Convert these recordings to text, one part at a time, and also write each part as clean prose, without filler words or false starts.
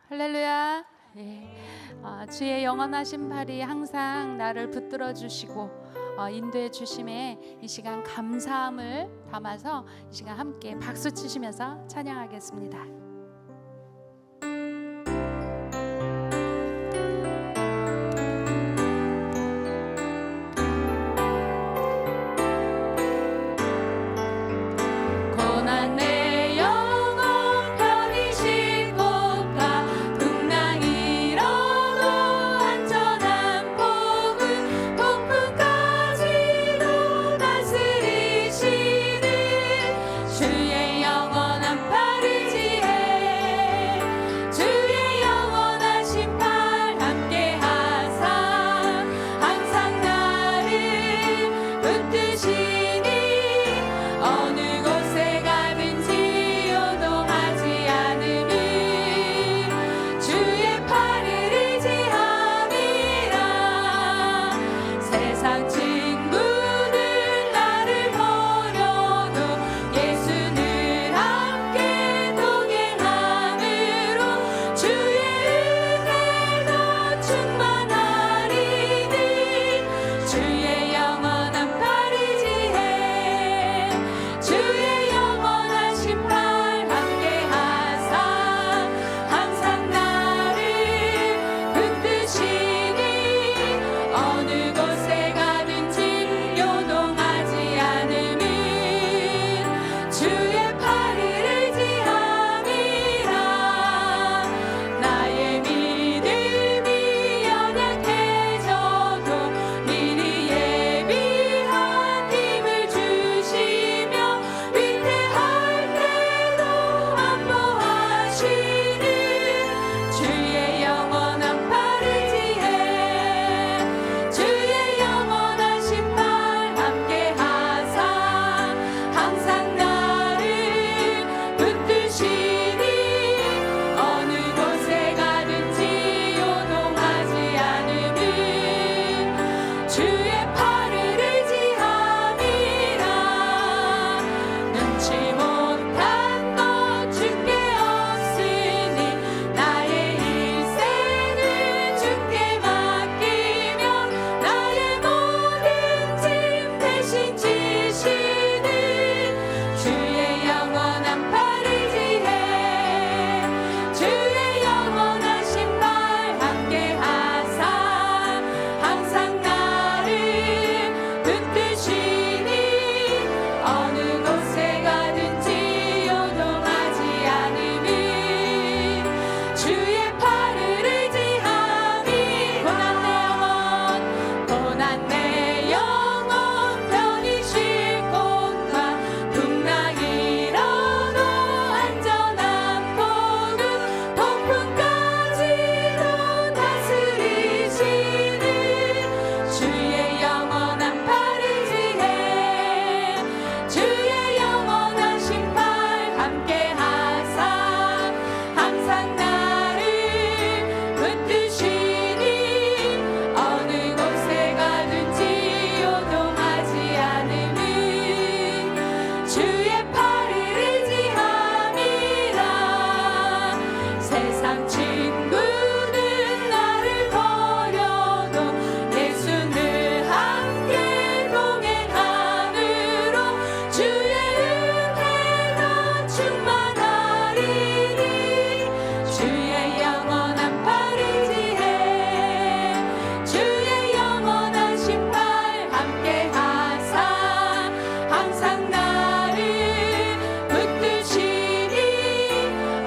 할렐루야. 주의 영원하신 팔이 항상 나를 붙들어 주시고 인도해 주심에 이 시간 감사함을 담아서 이 시간 함께 박수 치시면서 찬양하겠습니다.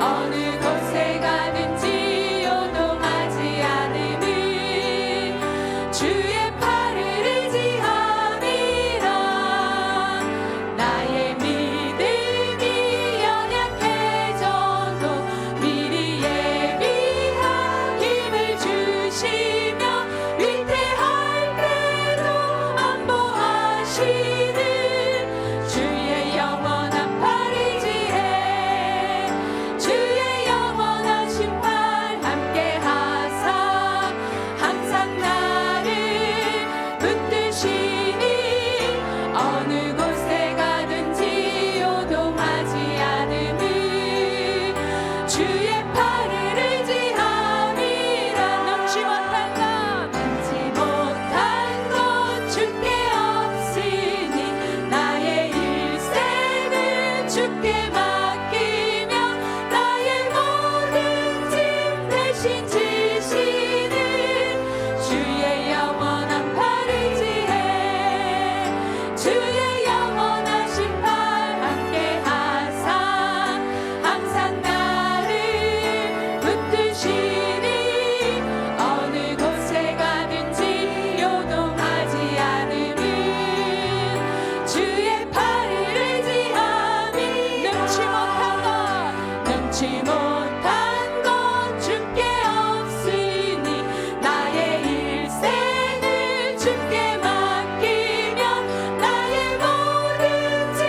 어느 곳에 가든지 대신 지시는 주의 영원한 팔을 지혜 주의 영원하신 팔 함께 하사 항상 나를 붙드시니 어느 곳에 가든지 요동하지 않음은 주의 팔을 의지함이 능치 못한 것 주께 없으니 나의 일생을 주께 맡기면 나의 모든 짐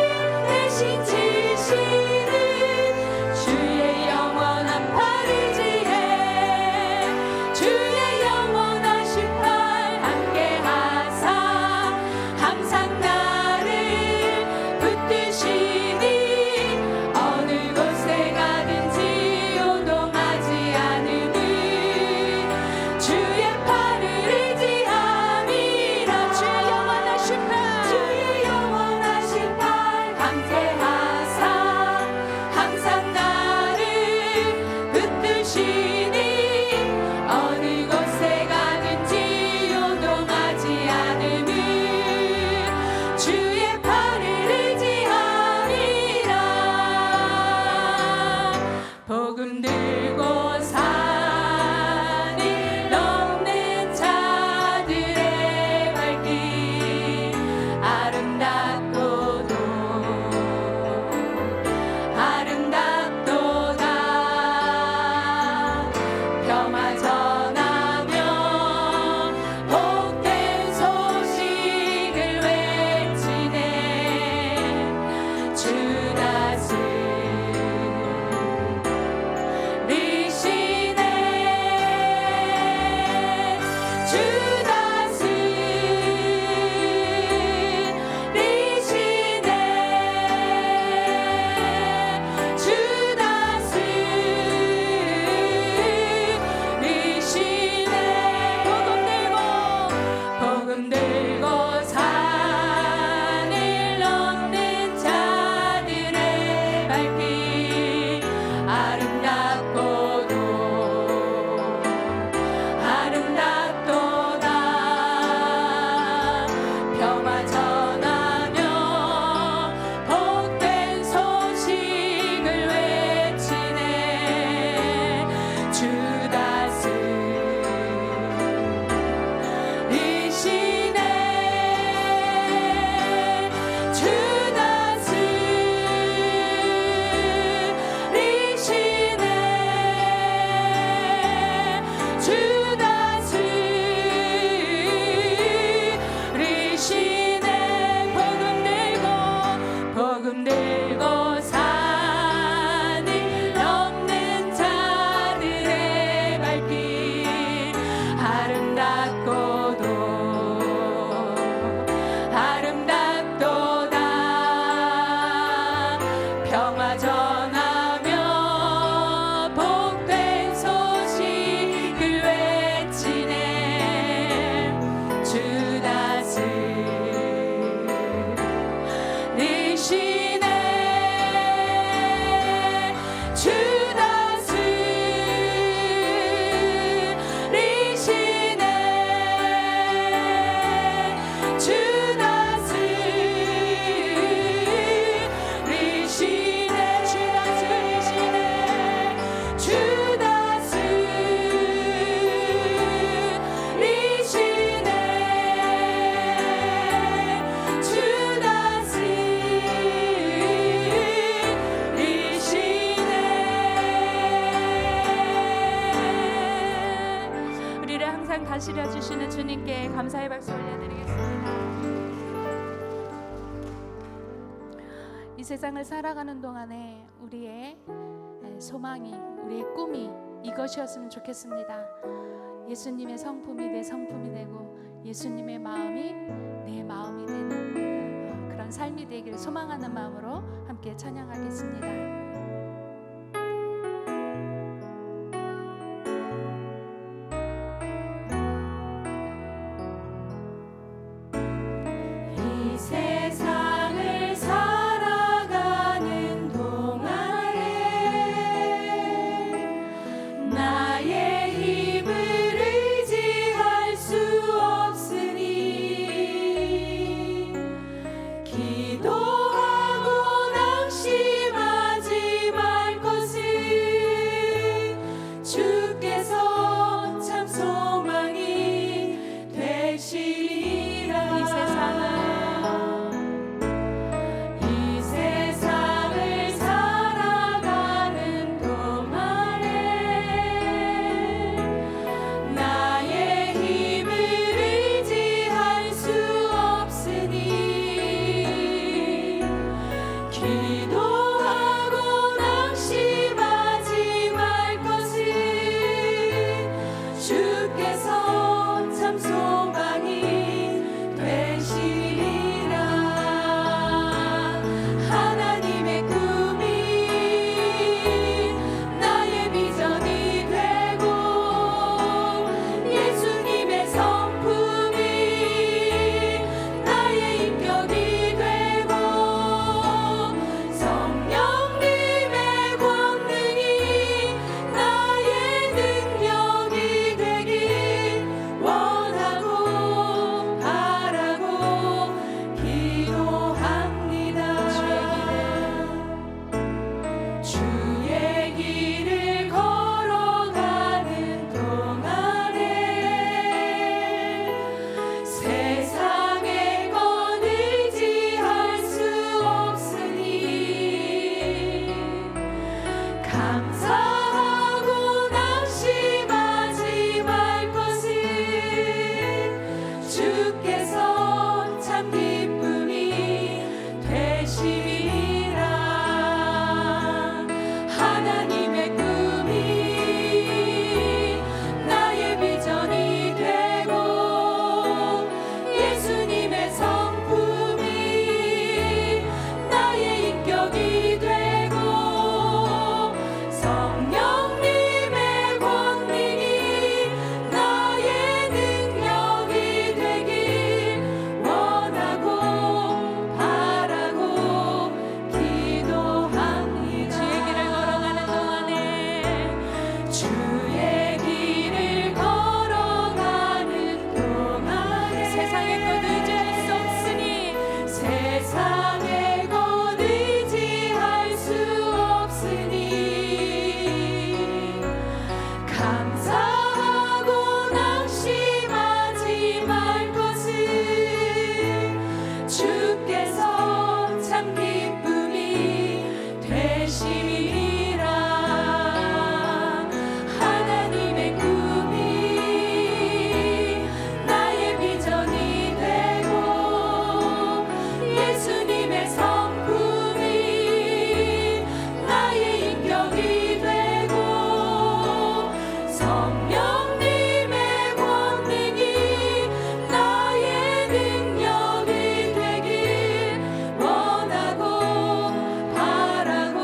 대신 지시는 주의 영원한 팔을 지혜 주의 영원하신 팔 함께 하사 항상 나를 붙드시니 어느 곳에 가든지 요동하지 않음은 주의 팔을 의지함이라 주의 영원하신 팔 함께 하사 항상 나를 붙드시니 어느 곳에 가든지 요동하지 않음은 주의 팔을 의지함이라 복음 들고 산을 넘는 자들의 발길 아름답도다 평화 전하며 복된 소식을 외치네 주 다스리시네 주 다스리시네 주 다스리시네 복음 들고 산을 넘는 자들의 발길 아름답도다 평화 전하며 복된 소식을 외치네 주 다스리시네 주 다스리시네 주 다스리시네 복음 들고 산을 넘는 자들의 발길 아름답도다 평화 전하며 복된 소식을 외치네 주 다스리시네 주 다스리시네 주 다스리시네 주 다스리시네 주 다스리시네 우리를 항상 다스려 주시는 주님께 감사의 박수 올려드리겠습니다. 이 세상을 살아가는 동안에 우리의 소망이 우리의 꿈이 이것이었으면 좋겠습니다. 예수님의 성품이 내 성품이 되고 예수님의 마음이 내 마음이 되는 그런 삶이 되기를 소망하는 마음으로 함께 찬양하겠습니다. 세상을 살아가는 동안에 나의 감사하고 낙심하지 말 것을 주께서 참 기쁨이 되시리라. 하나님의 꿈이 나의 비전이 되고 예수님의 성품이 나의 인격이 되고 성령님의 권능이 나의 능력이 되길 원하고 바라고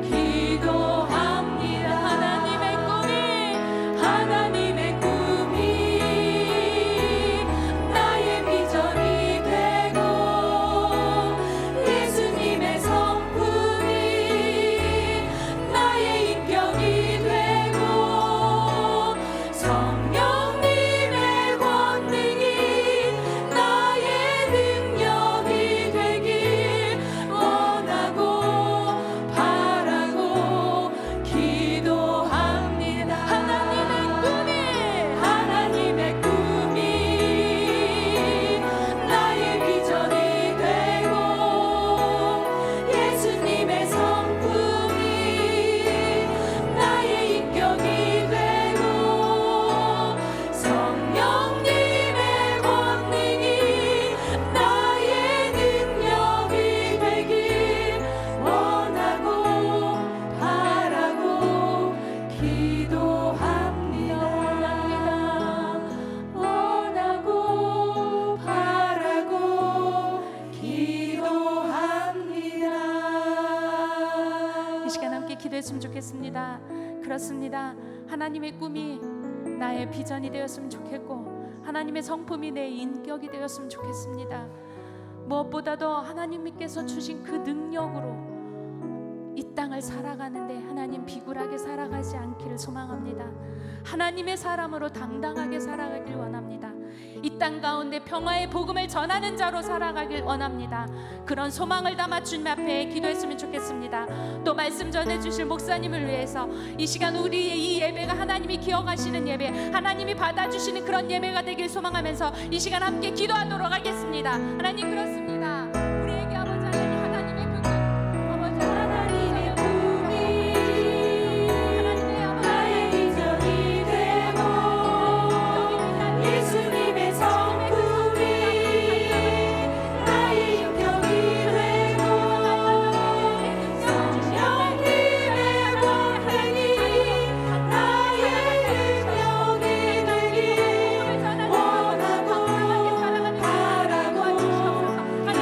기도합니다. 하나님의 꿈이 나의 비전이 되고 예수님의 성품이 나의 인격이 되고 성령님의 권능이 나의 능력이 되길 원하고 바라고 기도합니다. 하나님의 꿈이 나의 비전이 되고 예수님의 성품이 나의 인격이 되고 성령님의 권능이 나의 능력이 되길 원하고 바라고 기도합니다. 원하고 바라고 기도합니다. 이 시간 함께 기도했으면 좋겠습니다. 그렇습니다. 하나님의 꿈이 나의 비전이 되었으면 좋겠고 하나님의 성품이 내 인격이 되었으면 좋겠습니다. 무엇보다도 하나님께서 주신 그 능력으로 이 땅을 살아가는데 하나님 비굴하게 살아가지 않기를 소망합니다. 하나님의 사람으로 당당하게 살아가길 원합니다. 이 땅 가운데 평화의 복음을 전하는 자로 살아가길 원합니다. 그런 소망을 담아 주님 앞에 기도했으면 좋겠습니다. 또 말씀 전해주실 목사님을 위해서 이 시간 우리의 이 예배가 하나님이 기억하시는 예배, 하나님이 받아주시는 그런 예배가 되길 소망하면서 이 시간 함께 기도하도록 하겠습니다. 하나님 그렇습니다. 우리에게 아버지 하나님의 그 아버지 하나님의 꿈이 나의 비전이 되고 예수님의 성품이 나의 인격이 되고 성령님의 권능이 나의 능력이 되길 원하고 바라고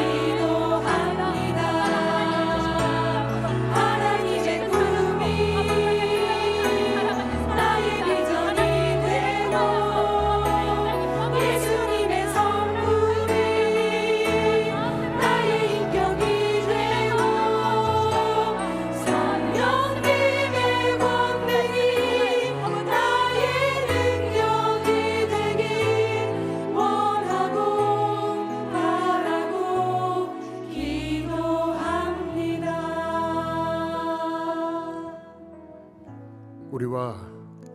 기도합니다. 하나님의 꿈이 나의 비전이 되고 예수님의 성품이 나의 인격이 되고 성령님의 권능이 나의 능력이 되길 원하고 바라고 기도합니다. 우리와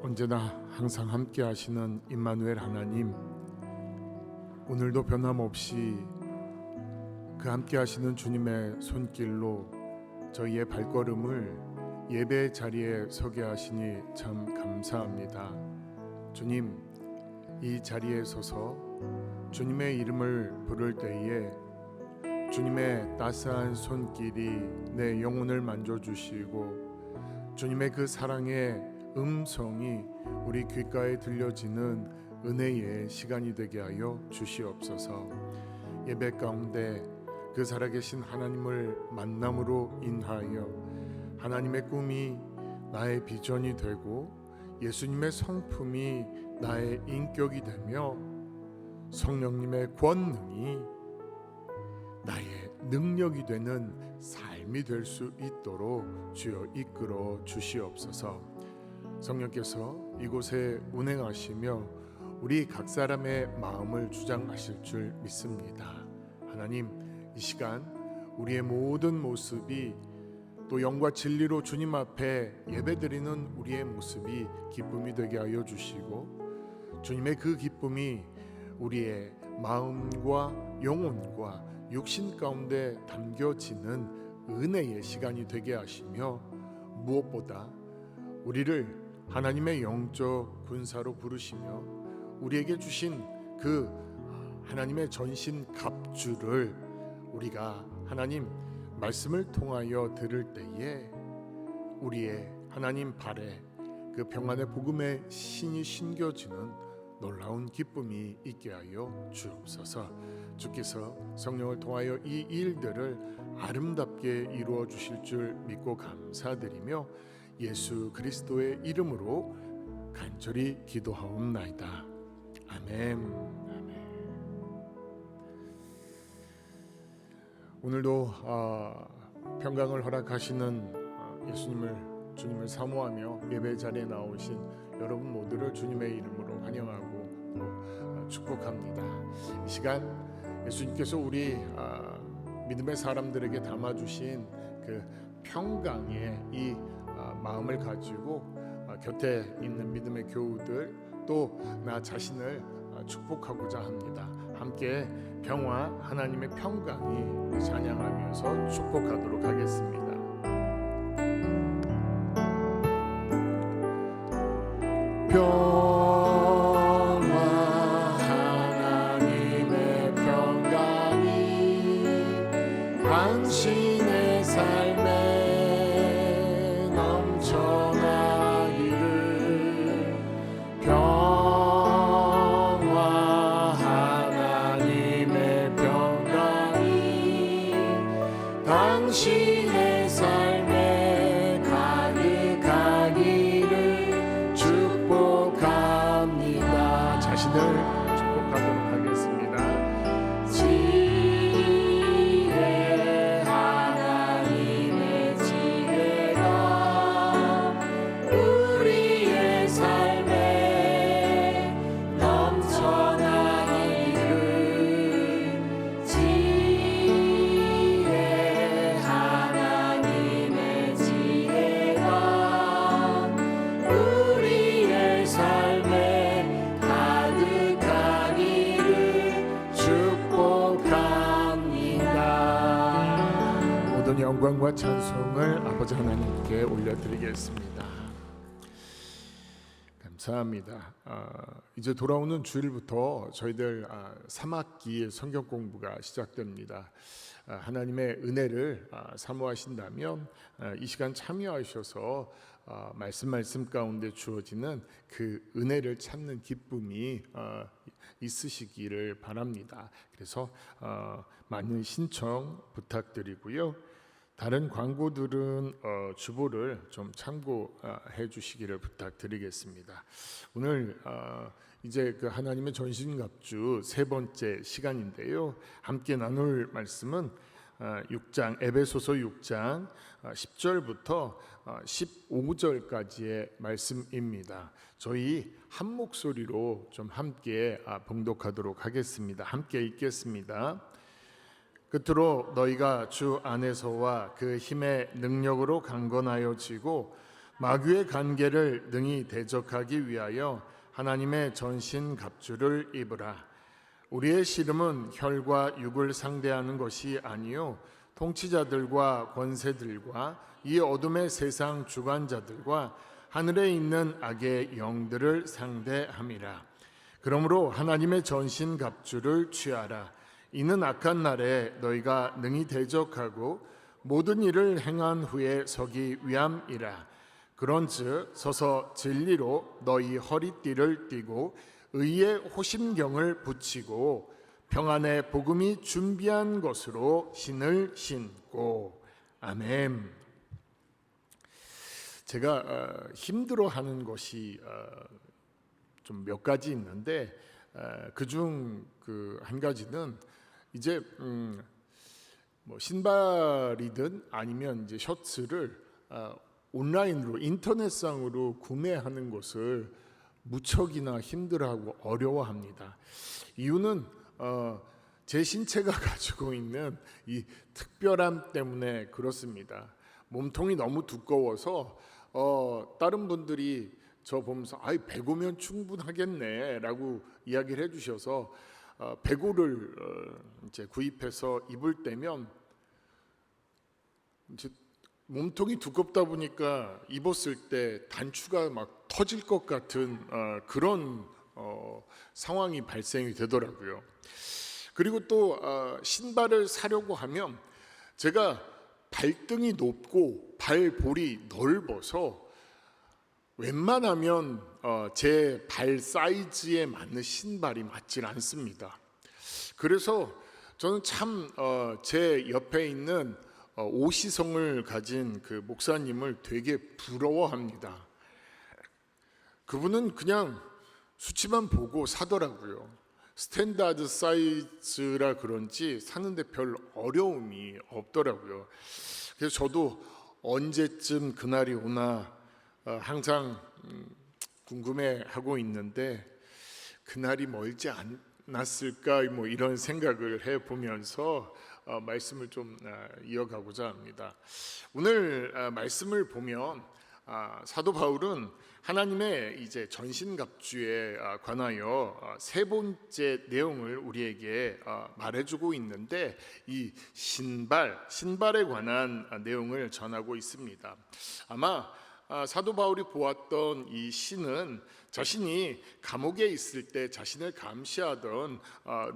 언제나 항상 함께 하시는 임마누엘 하나님, 오늘도 변함없이 그 함께 하시는 주님의 손길로 저희의 발걸음을 예배 자리에 서게 하시니 참 감사합니다. 주님, 이 자리에 서서 주님의 이름을 부를 때에 주님의 따스한 손길이 내 영혼을 만져주시고 주님의 그 사랑의 음성이 우리 귓가에 들려지는 은혜의 시간이 되게 하여 주시옵소서. 예배 가운데 그 살아계신 하나님을 만남으로 인하여 하나님의 꿈이 나의 비전이 되고 예수님의 성품이 나의 인격이 되며 성령님의 권능이 나의 능력이 되는 삶이 될 수 있도록 주여 이끌어 주시옵소서. 성령께서 이곳에 운행하시며 우리 각 사람의 마음을 주장하실 줄 믿습니다. 하나님, 이 시간 우리의 모든 모습이 또 영과 진리로 주님 앞에 예배드리는 우리의 모습이 기쁨이 되게 하여 주시고, 주님의 그 기쁨이 우리의 마음과 영혼과 육신 가운데 담겨지는 은혜의 시간이 되게 하시며, 무엇보다 우리를 하나님의 영적 군사로 부르시며 우리에게 주신 그 하나님의 전신 갑주를 우리가 하나님 말씀을 통하여 들을 때에 우리의 하나님 발에 그 평안의 복음의 신이 신겨지는 놀라운 기쁨이 있게 하여 주옵소서. 주께서 성령을 통하여 이 일들을 아름답게 이루어 주실 줄 믿고 감사드리며 예수 그리스도의 이름으로 간절히 기도하옵나이다. 아멘. 오늘도 평강을 허락하시는 주님을 사모하며 예배 자리에 나오신 여러분 모두를 주님의 이름으로 환영하고 또 축복합니다. 이 시간 예수님께서 우리 믿음의 사람들에게 담아주신 그 평강의 이 마음을 가지고 곁에 있는 믿음의 교우들 또 나 자신을 축복하고자 합니다. 함께 평화 하나님의 평강이 찬양하면서 축복하도록 하겠습니다. 평화 하나님의 평강이 당신의 삶에 넘쳐나기를. 평화 하나님의 평강이 당신의 삶에 가득하기를 축복합니다. 자신을 축복하도록 하겠습니다. 지혜 하나님의 지혜가 우리의 삶에 넘쳐나기를. 지혜 하나님의 지혜가 우리의 삶에 가득하기를 축복합니다. 모든 영광과 찬송을 아버지 하나님께 올려드리겠습니다. 감사합니다. 이제 돌아오는 주일부터 저희들 3학기 성경 공부가 시작됩니다. 하나님의 은혜를 사모하신다면 이 시간 참여하셔서 말씀 가운데 주어지는 그 은혜를 찾는 기쁨이 있으시기를 바랍니다. 그래서 많은 신청 부탁드리고요. 다른 광고들은 주보를 좀 참고해 주시기를 부탁드리겠습니다. 오늘 이제 그 하나님의 전신갑주 세 번째 시간인데요. 함께 나눌 말씀은 6장 에베소서 6장 10절부터 15절까지의 말씀입니다. 저희 한 목소리로 좀 함께 봉독하도록 하겠습니다. 함께 읽겠습니다. 끝으로 너희가 주 안에서와 그 힘의 능력으로 강건하여지고 마귀의 관계를 능히 대적하기 위하여 하나님의 전신 갑주를 입으라. 우리의 씨름은 혈과 육을 상대하는 것이 아니요 통치자들과 권세들과 이 어둠의 세상 주관자들과 하늘에 있는 악의 영들을 상대함이라. 그러므로 하나님의 전신 갑주를 취하라. 이는 악한 날에 너희가 능히 대적하고 모든 일을 행한 후에 서기 위함이라. 그런즉 서서 진리로 너희 허리띠를 띠고 의의 호심경을 붙이고 평안의 복음이 준비한 것으로 신을 신고. 아멘. 제가 힘들어하는 것이 좀 몇 가지 있는데 그중 그 한 가지는 이제 뭐 신발이든 아니면 이제 셔츠를 온라인으로 인터넷상으로 구매하는 것을 무척이나 힘들어하고 어려워합니다. 이유는 제 신체가 가지고 있는 이 특별함 때문에 그렇습니다. 몸통이 너무 두꺼워서 다른 분들이 저 보면서 아이 105면 충분하겠네라고 이야기를 해주셔서 105를 이제 구입해서 입을 때면 이제 몸통이 두껍다 보니까 입었을 때 단추가 막 터질 것 같은 그런 상황이 발생이 되더라고요. 그리고 또 신발을 사려고 하면 제가 발등이 높고 발볼이 넓어서 웬만하면 제 발 사이즈에 맞는 신발이 맞질 않습니다. 그래서 저는 참 제 옆에 있는 오시성을 가진 그 목사님을 되게 부러워합니다. 그분은 그냥 수치만 보고 사더라고요. 스탠다드 사이즈라 그런지 사는데 별 어려움이 없더라고요. 그래서 저도 언제쯤 그날이 오나 항상 궁금해하고 있는데 그날이 멀지 않았을까 뭐 이런 생각을 해보면서 말씀을 좀 이어가고자 합니다. 오늘 말씀을 보면 사도 바울은 하나님의 이제 전신갑주에 관하여 세 번째 내용을 우리에게 말해주고 있는데 이 신발에 관한 내용을 전하고 있습니다. 아마 사도 바울이 보았던 이 신은 자신이 감옥에 있을 때 자신을 감시하던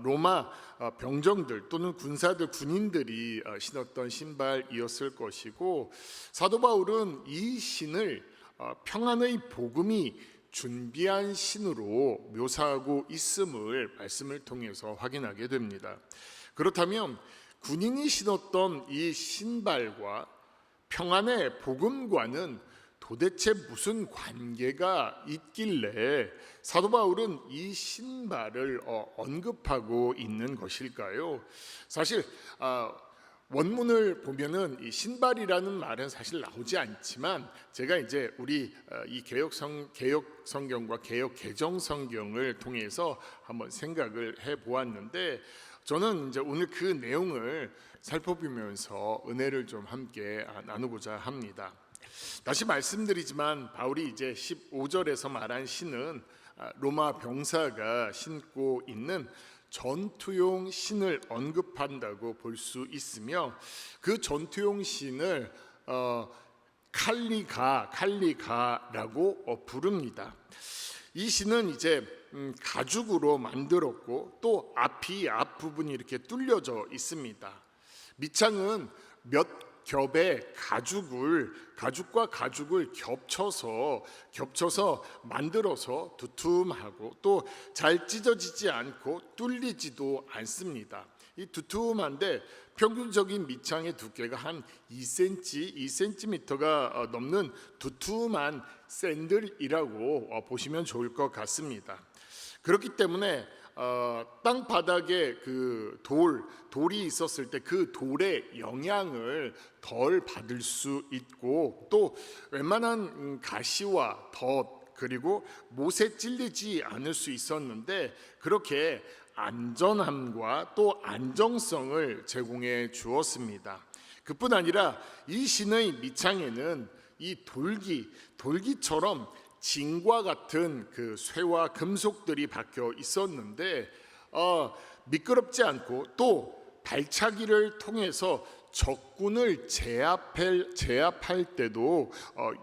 로마 병정들 또는 군인들이 신었던 신발이었을 것이고, 사도 바울은 이 신을 평안의 복음이 준비한 신으로 묘사하고 있음을 말씀을 통해서 확인하게 됩니다. 그렇다면 군인이 신었던 이 신발과 평안의 복음과는 도대체 무슨 관계가 있길래 사도 바울은 이 신발을 언급하고 있는 것일까요? 사실 원문을 보면은 이 신발이라는 말은 사실 나오지 않지만 제가 이제 우리 이 개역 성경과 개역 개정 성경을 통해서 한번 생각을 해 보았는데, 저는 이제 오늘 그 내용을 살펴보면서 은혜를 좀 함께 나누고자 합니다. 다시 말씀드리지만 바울이 이제 15절에서 말한 신은 로마 병사가 신고 있는 전투용 신을 언급한다고 볼 수 있으며, 그 전투용 신을 칼리가라고 부릅니다. 이 신은 이제 가죽으로 만들었고 또 앞부분이 이렇게 뚫려져 있습니다. 밑창은 몇 겹의 가죽과 가죽을 겹쳐서 만들어서 두툼하고 또 잘 찢어지지 않고 뚫리지도 않습니다. 이 두툼한데 평균적인 밑창의 두께가 한 2cm가 넘는 두툼한 샌들이라고 보시면 좋을 것 같습니다. 그렇기 때문에 땅바닥에 그 돌이 있었을 때 그 돌의 영향을 덜 받을 수 있고, 또 웬만한 가시와 덫 그리고 못에 찔리지 않을 수 있었는데 그렇게 안전함과 또 안정성을 제공해 주었습니다. 그뿐 아니라 이 신의 밑창에는 이 돌기처럼 진과 같은 그 쇠와 금속들이 박혀 있었는데 미끄럽지 않고 또 발차기를 통해서 적군을 제압할 때도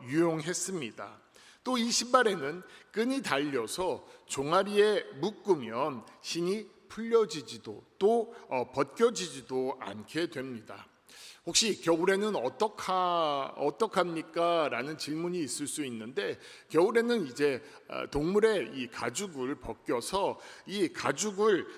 유용했습니다. 또 이 신발에는 끈이 달려서 종아리에 묶으면 신이 풀려지지도 또 벗겨지지도 않게 됩니다. 혹시 겨울에는 어떡합니까? 라는 질문이 있을 수 있는데, 겨울에는 이제 동물의 이 가죽을 벗겨서 이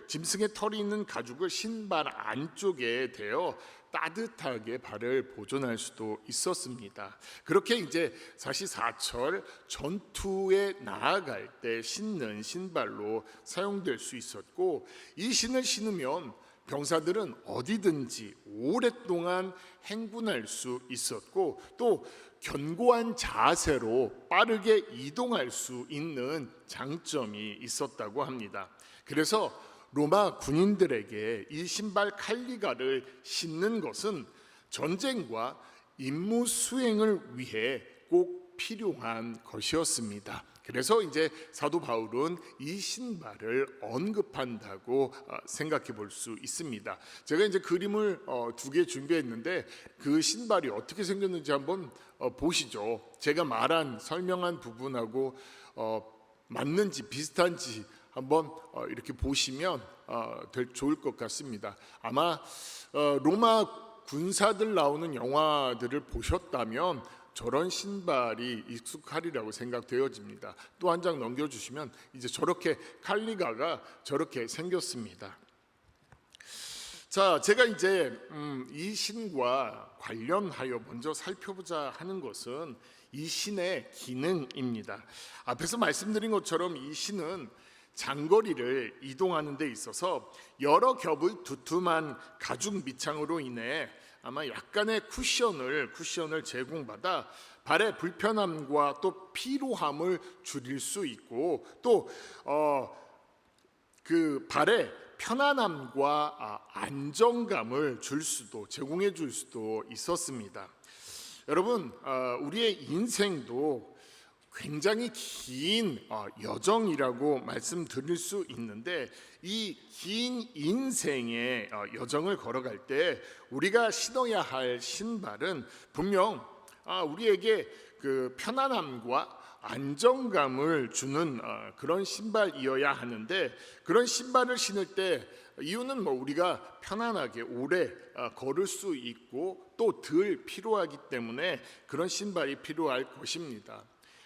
짐승의 털이 있는 가죽을 신발 안쪽에 대어 따뜻하게 발을 보존할 수도 있었습니다. 그렇게 이제 사시사철 전투에 나아갈 때 신는 신발로 사용될 수 있었고, 이 신을 신으면 병사들은 어디든지 오랫동안 행군할 수 있었고 또 견고한 자세로 빠르게 이동할 수 있는 장점이 있었다고 합니다. 그래서 로마 군인들에게 이 신발 칼리가를 신는 것은 전쟁과 임무 수행을 위해 꼭 필요한 것이었습니다. 그래서 이제 사도 바울은 이 신발을 언급한다고 생각해 볼 수 있습니다. 제가 이제 그림을 2개 준비했는데 그 신발이 어떻게 생겼는지 한번 보시죠. 제가 설명한 부분하고 맞는지 비슷한지 한번 이렇게 보시면 좋을 것 같습니다. 아마 로마 군사들 나오는 영화들을 보셨다면 저런 신발이 익숙하리라고 생각되어집니다. 또 한 장 넘겨주시면 이제 저렇게 칼리가가 저렇게 생겼습니다. 자, 제가 이제 이 신과 관련하여 먼저 살펴보자 하는 것은 이 신의 기능입니다. 앞에서 말씀드린 것처럼 이 신은 장거리를 이동하는 데 있어서 여러 겹의 두툼한 가죽 밑창으로 인해 아마 약간의 쿠션을 제공받아 발의 불편함과 또 피로함을 줄일 수 있고 또 그 발의 편안함과 안정감을 제공해 줄 수도 있었습니다. 여러분, 우리의 인생도 굉장히 긴 여정이라고 말씀드릴 수 있는데 이 긴 인생의 여정을 걸어갈 때 우리가 신어야 할 신발은 분명 우리에게 그 편안함과 안정감을 주는 그런 신발이어야 하는데 그런 신발을 신을 때 이유는 우리가 편안하게 오래 걸을 수 있고 또 덜 피로하기 때문에 그런 신발이 필요할 것입니다.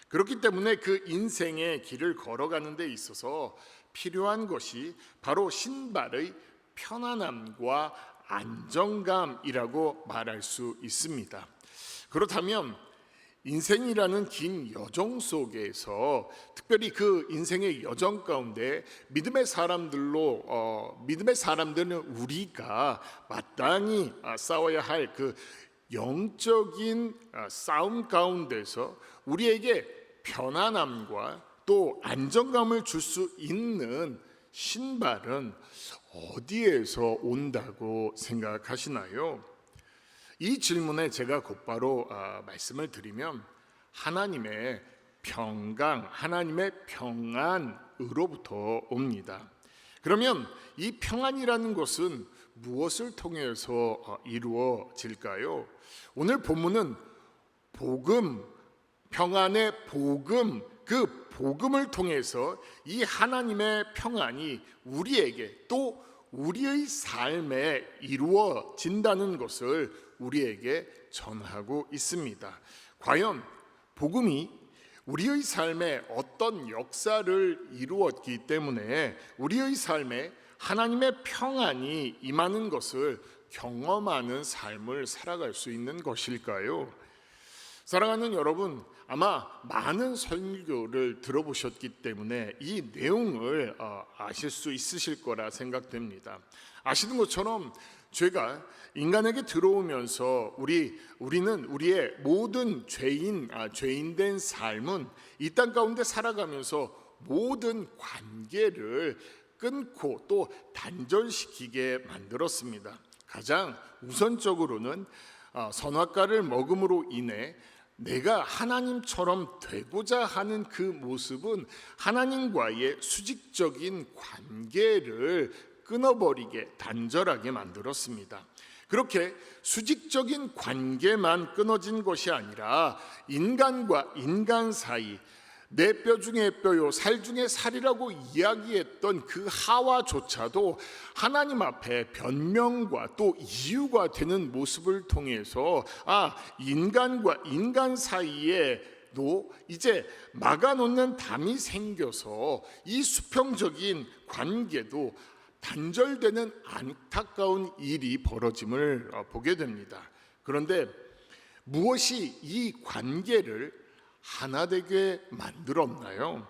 그렇기 때문에 그 인생의 길을 걸어가는 데 있어서 필요한 것이 바로 신발의 편안함과 안정감이라고 말할 수 있습니다. 그렇다면 인생이라는 긴 여정 속에서 특별히 그 인생의 여정 가운데 믿음의 사람들은 우리가 마땅히 싸워야 할 그 영적인 싸움 가운데서 우리에게 편안함과 또 안정감을 줄 수 있는 신발은 어디에서 온다고 생각하시나요? 이 질문에 제가 곧바로 말씀을 드리면 하나님의 평강, 하나님의 평안으로부터 옵니다. 그러면 이 평안이라는 것은 무엇을 통해서 이루어질까요? 오늘 본문은 복음, 평안의 복음, 그 복음을 통해서 이 하나님의 평안이 우리에게 또 우리의 삶에 이루어진다는 것을 우리에게 전하고 있습니다. 과연 복음이 우리의 삶에 어떤 역사를 이루었기 때문에 우리의 삶에 하나님의 평안이 임하는 것을 경험하는 삶을 살아갈 수 있는 것일까요? 사랑하는 여러분, 아마 많은 설교를 들어보셨기 때문에 이 내용을 아실 수 있으실 거라 생각됩니다. 아시는 것처럼 죄가 인간에게 들어오면서 우리는 우리의 모든 죄인된 삶은 이 땅 가운데 살아가면서 모든 관계를 끊고 또 단절시키게 만들었습니다. 가장 우선적으로는 선악과를 먹음으로 인해 내가 하나님처럼 되고자 하는 그 모습은 하나님과의 수직적인 관계를 끊어버리게 단절하게 만들었습니다. 그렇게 수직적인 관계만 끊어진 것이 아니라 인간과 인간 사이 내 뼈 중에 뼈요 살 중에 살이라고 이야기했던 그 하와조차도 하나님 앞에 변명과 또 이유가 되는 모습을 통해서 인간과 인간 사이에도 이제 막아놓는 담이 생겨서 이 수평적인 관계도 단절되는 안타까운 일이 벌어짐을 보게 됩니다. 그런데 무엇이 이 관계를 하나 되게 만들었나요?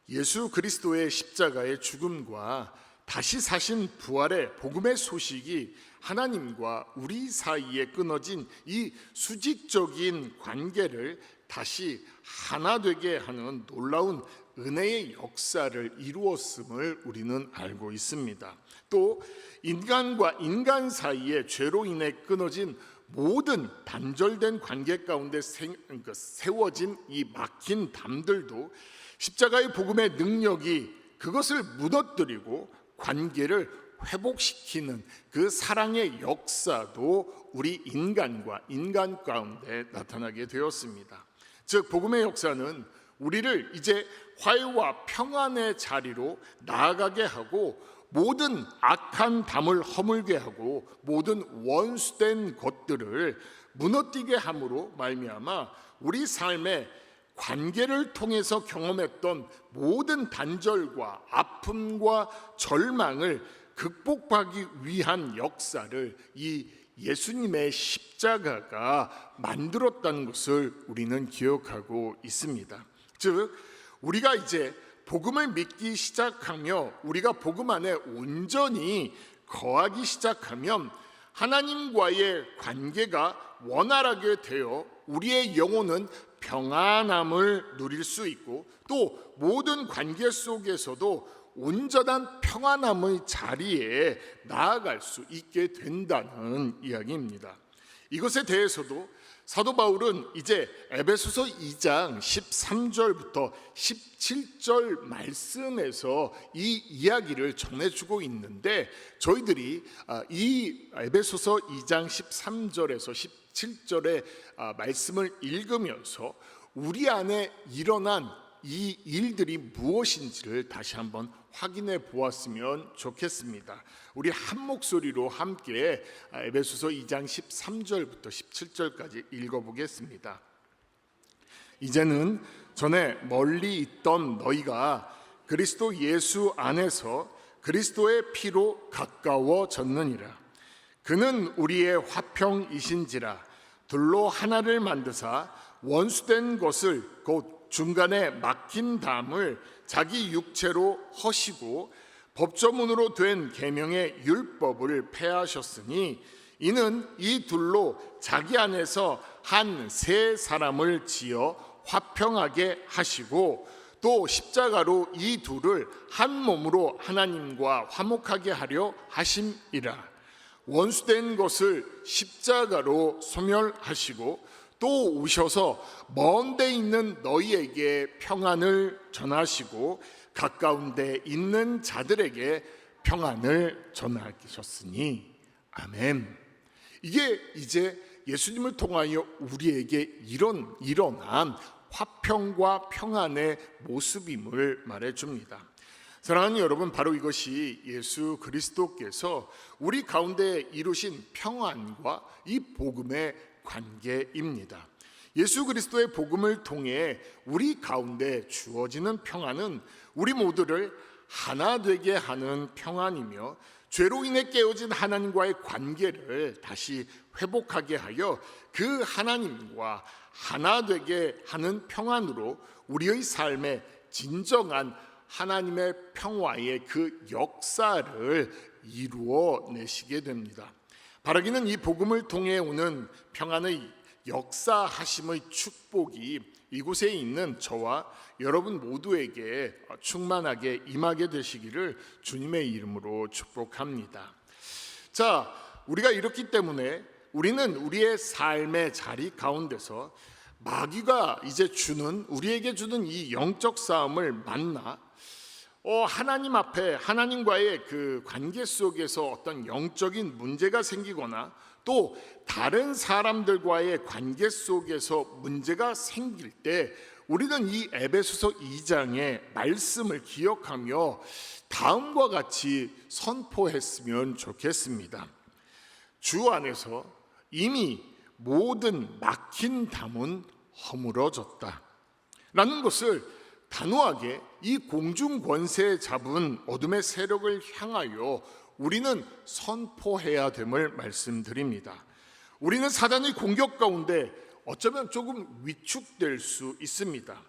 예수 그리스도의 십자가의 죽음과 다시 사신 부활의 복음의 소식이 하나님과 우리 사이에 끊어진 이 수직적인 관계를 다시 하나 되게 하는 놀라운 은혜의 역사를 이루었음을 우리는 알고 있습니다. 또 인간과 인간 사이에 죄로 인해 끊어진 모든 단절된 관계 가운데 세워진 이 막힌 담들도 십자가의 복음의 능력이 그것을 무너뜨리고 관계를 회복시키는 그 사랑의 역사도 우리 인간과 인간 가운데 나타나게 되었습니다. 즉 복음의 역사는 우리를 이제 화해와 평안의 자리로 나아가게 하고 모든 악한 담을 허물게 하고 모든 원수된 것들을 무너뜨리게 함으로 말미암아 우리 삶의 관계를 통해서 경험했던 모든 단절과 아픔과 절망을 극복하기 위한 역사를 이 예수님의 십자가가 만들었다는 것을 우리는 기억하고 있습니다. 즉 우리가 이제 복음을 믿기 시작하며 우리가 복음 안에 온전히 거하기 시작하면 하나님과의 관계가 원활하게 되어 우리의 영혼은 평안함을 누릴 수 있고 또 모든 관계 속에서도 온전한 평안함의 자리에 나아갈 수 있게 된다는 이야기입니다. 이것에 대해서도 사도 바울은 이제 에베소서 2장 13절부터 17절 말씀에서 이 이야기를 전해주고 있는데 저희들이 이 에베소서 2장 13절에서 17절의 말씀을 읽으면서 우리 안에 일어난 이 일들이 무엇인지를 다시 한번 확인해 보았으면 좋겠습니다. 우리 한 목소리로 함께 에베소서 2장 13절부터 17절까지 읽어보겠습니다. 이제는 전에 멀리 있던 너희가 그리스도 예수 안에서 그리스도의 피로 가까워졌느니라. 그는 우리의 화평이신지라 둘로 하나를 만드사 원수된 것을 곧 중간에 막힌 담을 자기 육체로 허시고 법조문으로 된 계명의 율법을 폐하셨으니 이는 이 둘로 자기 안에서 한 세 사람을 지어 화평하게 하시고 또 십자가로 이 둘을 한 몸으로 하나님과 화목하게 하려 하심이라. 원수된 것을 십자가로 소멸하시고 또 오셔서 먼 데 있는 너희에게 평안을 전하시고 가까운 데 있는 자들에게 평안을 전하셨으니 아멘. 이게 이제 예수님을 통하여 우리에게 일어난 화평과 평안의 모습임을 말해줍니다. 사랑하는 여러분, 바로 이것이 예수 그리스도께서 우리 가운데 이루신 평안과 이 복음의 관계입니다. 예수 그리스도의 복음을 통해 우리 가운데 주어지는 평안은 우리 모두를 하나 되게 하는 평안이며 죄로 인해 깨어진 하나님과의 관계를 다시 회복하게 하여 그 하나님과 하나 되게 하는 평안으로 우리의 삶에 진정한 하나님의 평화의 그 역사를 이루어 내시게 됩니다. 바라기는 이 복음을 통해 오는 평안의 역사하심의 축복이 이곳에 있는 저와 여러분 모두에게 충만하게 임하게 되시기를 주님의 이름으로 축복합니다. 자, 우리가 이렇기 때문에 우리는 우리의 삶의 자리 가운데서 마귀가 이제 우리에게 주는 이 영적 싸움을 만나 하나님 앞에 하나님과의 그 관계 속에서 어떤 영적인 문제가 생기거나 또 다른 사람들과의 관계 속에서 문제가 생길 때 우리는 이 에베소서 2장의 말씀을 기억하며 다음과 같이 선포했으면 좋겠습니다. 주 안에서 이미 모든 막힌 담은 허물어졌다 라는 것을 단호하게 이 공중 권세에 잡은 어둠의 세력을 향하여 우리는 선포해야 됨을 말씀드립니다. 우리는 사단의 공격 가운데 어쩌면 조금 위축될 수 있습니다.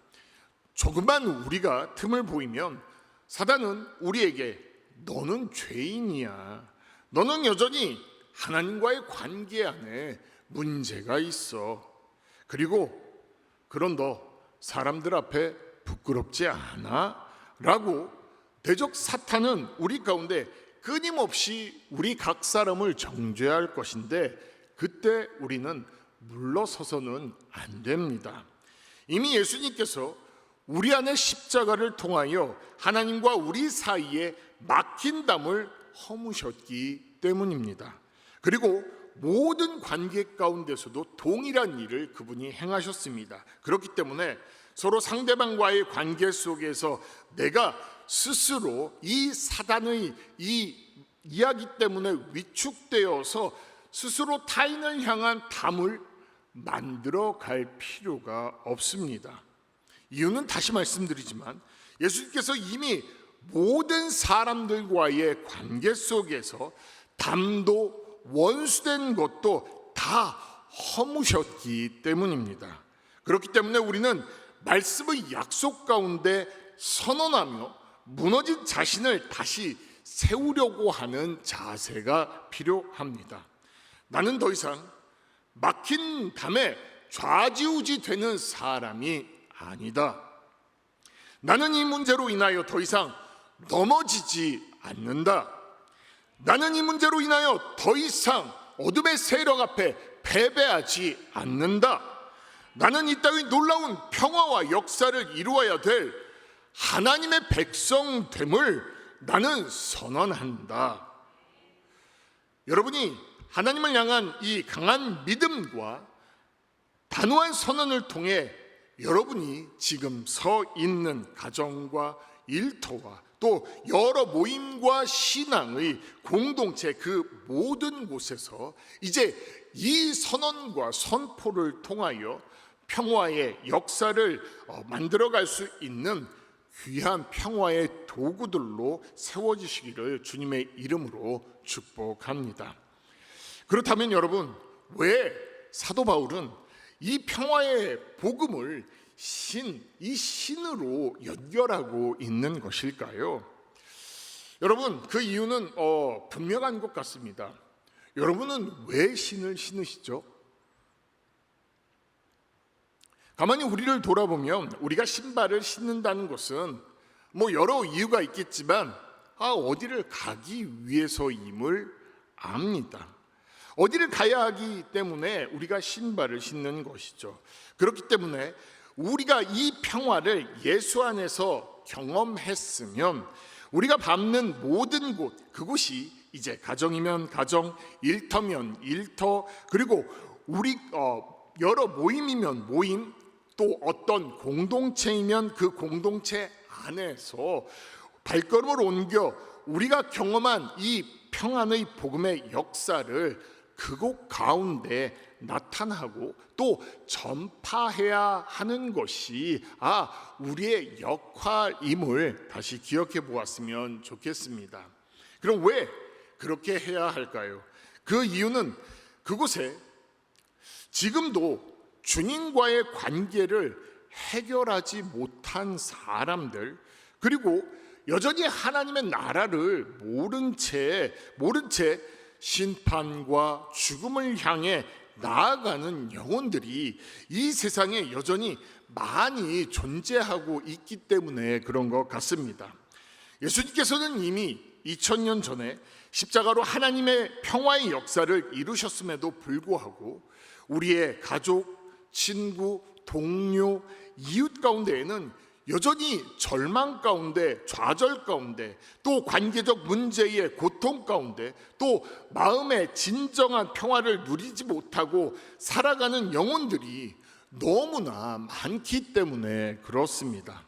조금만 우리가 틈을 보이면 사단은 우리에게 너는 죄인이야, 너는 여전히 하나님과의 관계 안에 문제가 있어, 그리고 그런 너 사람들 앞에 부끄럽지 않아? 라고 대적 사탄은 우리 가운데 끊임없이 우리 각 사람을 정죄할 것인데 그때 우리는 물러서서는 안 됩니다. 이미 예수님께서 우리 안에 십자가를 통하여 하나님과 우리 사이에 막힌 담을 허무셨기 때문입니다. 그리고 모든 관계 가운데서도 동일한 일을 그분이 행하셨습니다. 그렇기 때문에 서로 상대방과의 관계 속에서 내가 스스로 이 사단의 이 이야기 때문에 위축되어서 스스로 타인을 향한 담을 만들어 갈 필요가 없습니다. 이유는 다시 말씀드리지만 예수님께서 이미 모든 사람들과의 관계 속에서 담도 원수된 것도 다 허무셨기 때문입니다. 그렇기 때문에 우리는 말씀의 약속 가운데 선언하며 무너진 자신을 다시 세우려고 하는 자세가 필요합니다. 나는 더 이상 막힌 담에 좌지우지 되는 사람이 아니다. 나는 이 문제로 인하여 더 이상 넘어지지 않는다. 나는 이 문제로 인하여 더 이상 어둠의 세력 앞에 패배하지 않는다. 나는 이 땅의 놀라운 평화와 역사를 이루어야 될 하나님의 백성됨을 나는 선언한다. 여러분이 하나님을 향한 이 강한 믿음과 단호한 선언을 통해 여러분이 지금 서 있는 가정과 일터와 또 여러 모임과 신앙의 공동체 그 모든 곳에서 이제 이 선언과 선포를 통하여 평화의 역사를 만들어갈 수 있는 귀한 평화의 도구들로 세워지시기를 주님의 이름으로 축복합니다. 그렇다면 여러분, 왜 사도 바울은 이 평화의 복음을 이 신으로 연결하고 있는 것일까요? 여러분, 그 이유는 분명한 것 같습니다. 여러분은 왜 신을 신으시죠? 가만히 우리를 돌아보면 우리가 신발을 신는다는 것은 여러 이유가 있겠지만 어디를 가기 위해서임을 압니다. 어디를 가야 하기 때문에 우리가 신발을 신는 것이죠. 그렇기 때문에 우리가 이 평화를 예수 안에서 경험했으면 우리가 밟는 모든 곳, 그곳이 이제 가정이면 가정, 일터면 일터, 그리고 우리 여러 모임이면 모임, 또 어떤 공동체이면 그 공동체 안에서 발걸음을 옮겨 우리가 경험한 이 평안의 복음의 역사를 그곳 가운데 나타나고 또 전파해야 하는 것이 우리의 역할임을 다시 기억해 보았으면 좋겠습니다. 그럼 왜 그렇게 해야 할까요? 그 이유는 그곳에 지금도 주님과의 관계를 해결하지 못한 사람들, 그리고 여전히 하나님의 나라를 모른 채 심판과 죽음을 향해 나아가는 영혼들이 이 세상에 여전히 많이 존재하고 있기 때문에 그런 것 같습니다. 예수님께서는 이미 2000년 전에 십자가로 하나님의 평화의 역사를 이루셨음에도 불구하고 우리의 가족, 친구, 동료, 이웃 가운데에는 여전히 절망 가운데, 좌절 가운데, 또 관계적 문제의 고통 가운데, 또 마음의 진정한 평화를 누리지 못하고 살아가는 영혼들이 너무나 많기 때문에 그렇습니다.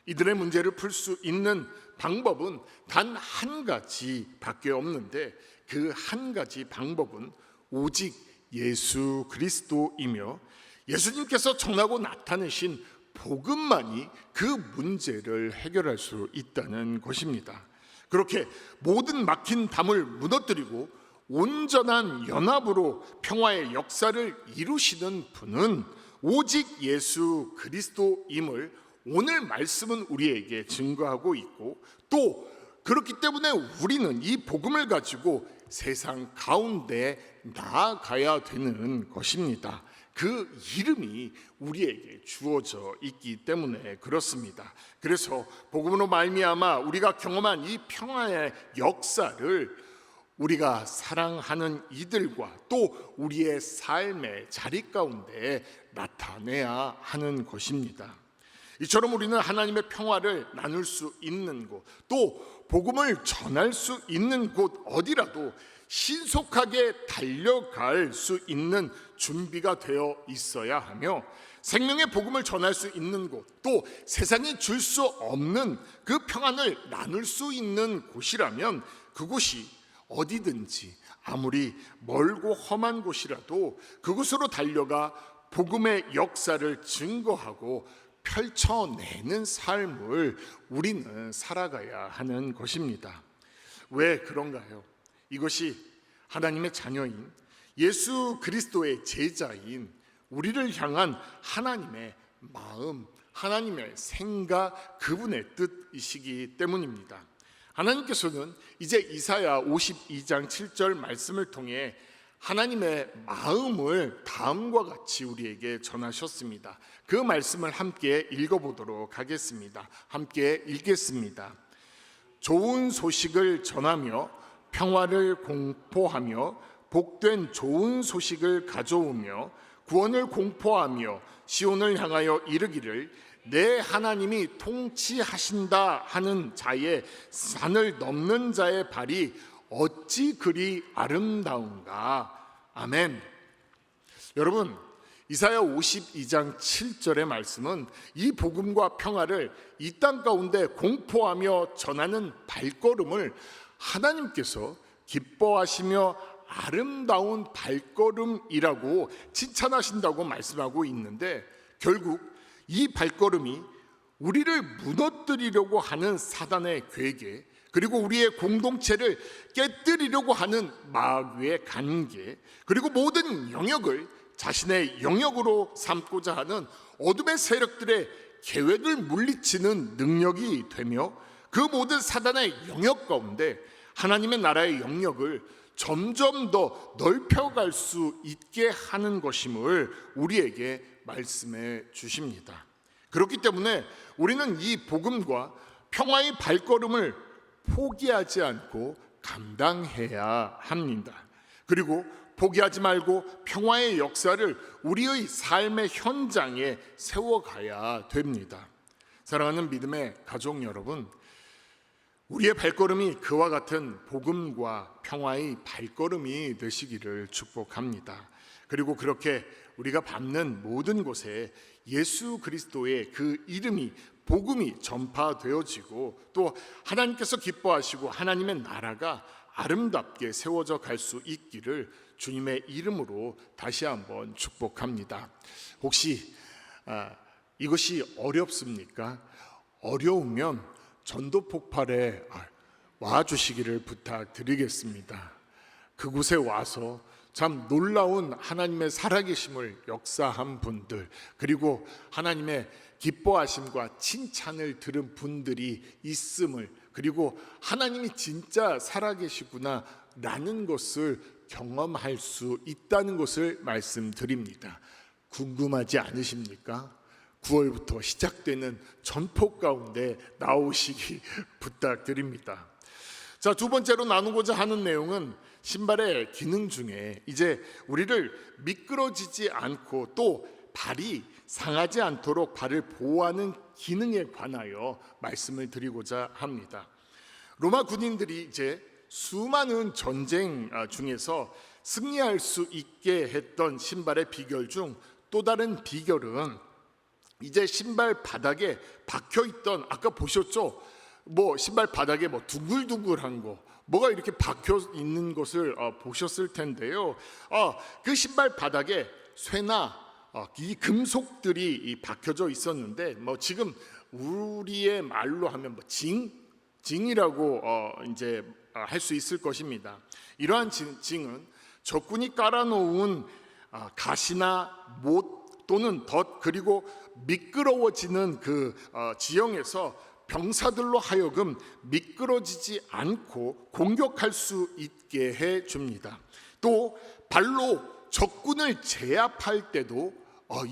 이들의 문제를 풀 수 있는 방법은 단 한 가지밖에 없는데 그 한 가지 방법은 오직 예수 그리스도이며 예수님께서 전하고 나타내신 복음만이 그 문제를 해결할 수 있다는 것입니다. 그렇게 모든 막힌 담을 무너뜨리고 온전한 연합으로 평화의 역사를 이루시는 분은 오직 예수 그리스도임을 오늘 말씀은 우리에게 증거하고 있고, 또 그렇기 때문에 우리는 이 복음을 가지고 세상 가운데 나아가야 되는 것입니다. 그 이름이 우리에게 주어져 있기 때문에 그렇습니다. 그래서 복음으로 말미암아 우리가 경험한 이 평화의 역사를 우리가 사랑하는 이들과 또 우리의 삶의 자리 가운데 나타내야 하는 것입니다. 이처럼 우리는 하나님의 평화를 나눌 수 있는 곳, 또 복음을 전할 수 있는 곳 어디라도 신속하게 달려갈 수 있는 준비가 되어 있어야 하며, 생명의 복음을 전할 수 있는 곳, 또 세상이 줄 수 없는 그 평안을 나눌 수 있는 곳이라면 그곳이 어디든지 아무리 멀고 험한 곳이라도 그곳으로 달려가 복음의 역사를 증거하고 펼쳐내는 삶을 우리는 살아가야 하는 것입니다. 왜 그런가요? 이것이 하나님의 자녀인 예수 그리스도의 제자인 우리를 향한 하나님의 마음, 하나님의 생각, 그분의 뜻이시기 때문입니다. 하나님께서는 이제 이사야 52장 7절 말씀을 통해 하나님의 마음을 다음과 같이 우리에게 전하셨습니다. 그 말씀을 함께 읽어보도록 하겠습니다. 함께 읽겠습니다. 좋은 소식을 전하며 평화를 공포하며 복된 좋은 소식을 가져오며 구원을 공포하며 시온을 향하여 이르기를 내 하나님이 통치하신다 하는 자의, 산을 넘는 자의 발이 어찌 그리 아름다운가. 아멘. 여러분, 이사야 52장 7절의 말씀은 이 복음과 평화를 이 땅 가운데 공포하며 전하는 발걸음을 하나님께서 기뻐하시며 아름다운 발걸음이라고 칭찬하신다고 말씀하고 있는데, 결국 이 발걸음이 우리를 무너뜨리려고 하는 사단의 괴계, 그리고 우리의 공동체를 깨뜨리려고 하는 마귀의 관계, 그리고 모든 영역을 자신의 영역으로 삼고자 하는 어둠의 세력들의 계획을 물리치는 능력이 되며, 그 모든 사단의 영역 가운데 하나님의 나라의 영역을 점점 더 넓혀갈 수 있게 하는 것임을 우리에게 말씀해 주십니다. 그렇기 때문에 우리는 이 복음과 평화의 발걸음을 포기하지 않고 감당해야 합니다. 그리고 포기하지 말고 평화의 역사를 우리의 삶의 현장에 세워가야 됩니다. 사랑하는 믿음의 가족 여러분, 우리의 발걸음이 그와 같은 복음과 평화의 발걸음이 되시기를 축복합니다. 그리고 그렇게 우리가 밟는 모든 곳에 예수 그리스도의 그 이름이, 복음이 전파되어지고 또 하나님께서 기뻐하시고 하나님의 나라가 아름답게 세워져 갈 수 있기를 주님의 이름으로 다시 한번 축복합니다. 혹시 이것이 어렵습니까? 어려우면 전도 폭발에 와주시기를 부탁드리겠습니다. 그곳에 와서 참 놀라운 하나님의 살아계심을 역사한 분들, 그리고 하나님의 기뻐하심과 칭찬을 들은 분들이 있음을, 그리고 하나님이 진짜 살아계시구나 라는 것을 경험할 수 있다는 것을 말씀드립니다. 궁금하지 않으십니까? 9월부터 시작되는 전폭 가운데 나오시기 부탁드립니다. 자, 두 번째로 나누고자 하는 내용은 신발의 기능 중에 이제 우리를 미끄러지지 않고 또 발이 상하지 않도록 발을 보호하는 기능에 관하여 말씀을 드리고자 합니다. 로마 군인들이 이제 수많은 전쟁 중에서 승리할 수 있게 했던 신발의 비결 중 또 다른 비결은 이제 신발 바닥에 박혀 있던, 아까 보셨죠? 신발 바닥에 둥글둥글한 거, 뭐가 이렇게 박혀 있는 것을 보셨을 텐데요. 그 신발 바닥에 쇠나 이 금속들이 박혀져 있었는데, 지금 우리의 말로 하면 징이라고 이제 할 수 있을 것입니다. 이러한 징은 적군이 깔아놓은 가시나 못 또는 덫, 그리고 미끄러워지는 그 지형에서 병사들로 하여금 미끄러지지 않고 공격할 수 있게 해줍니다. 또 발로 적군을 제압할 때도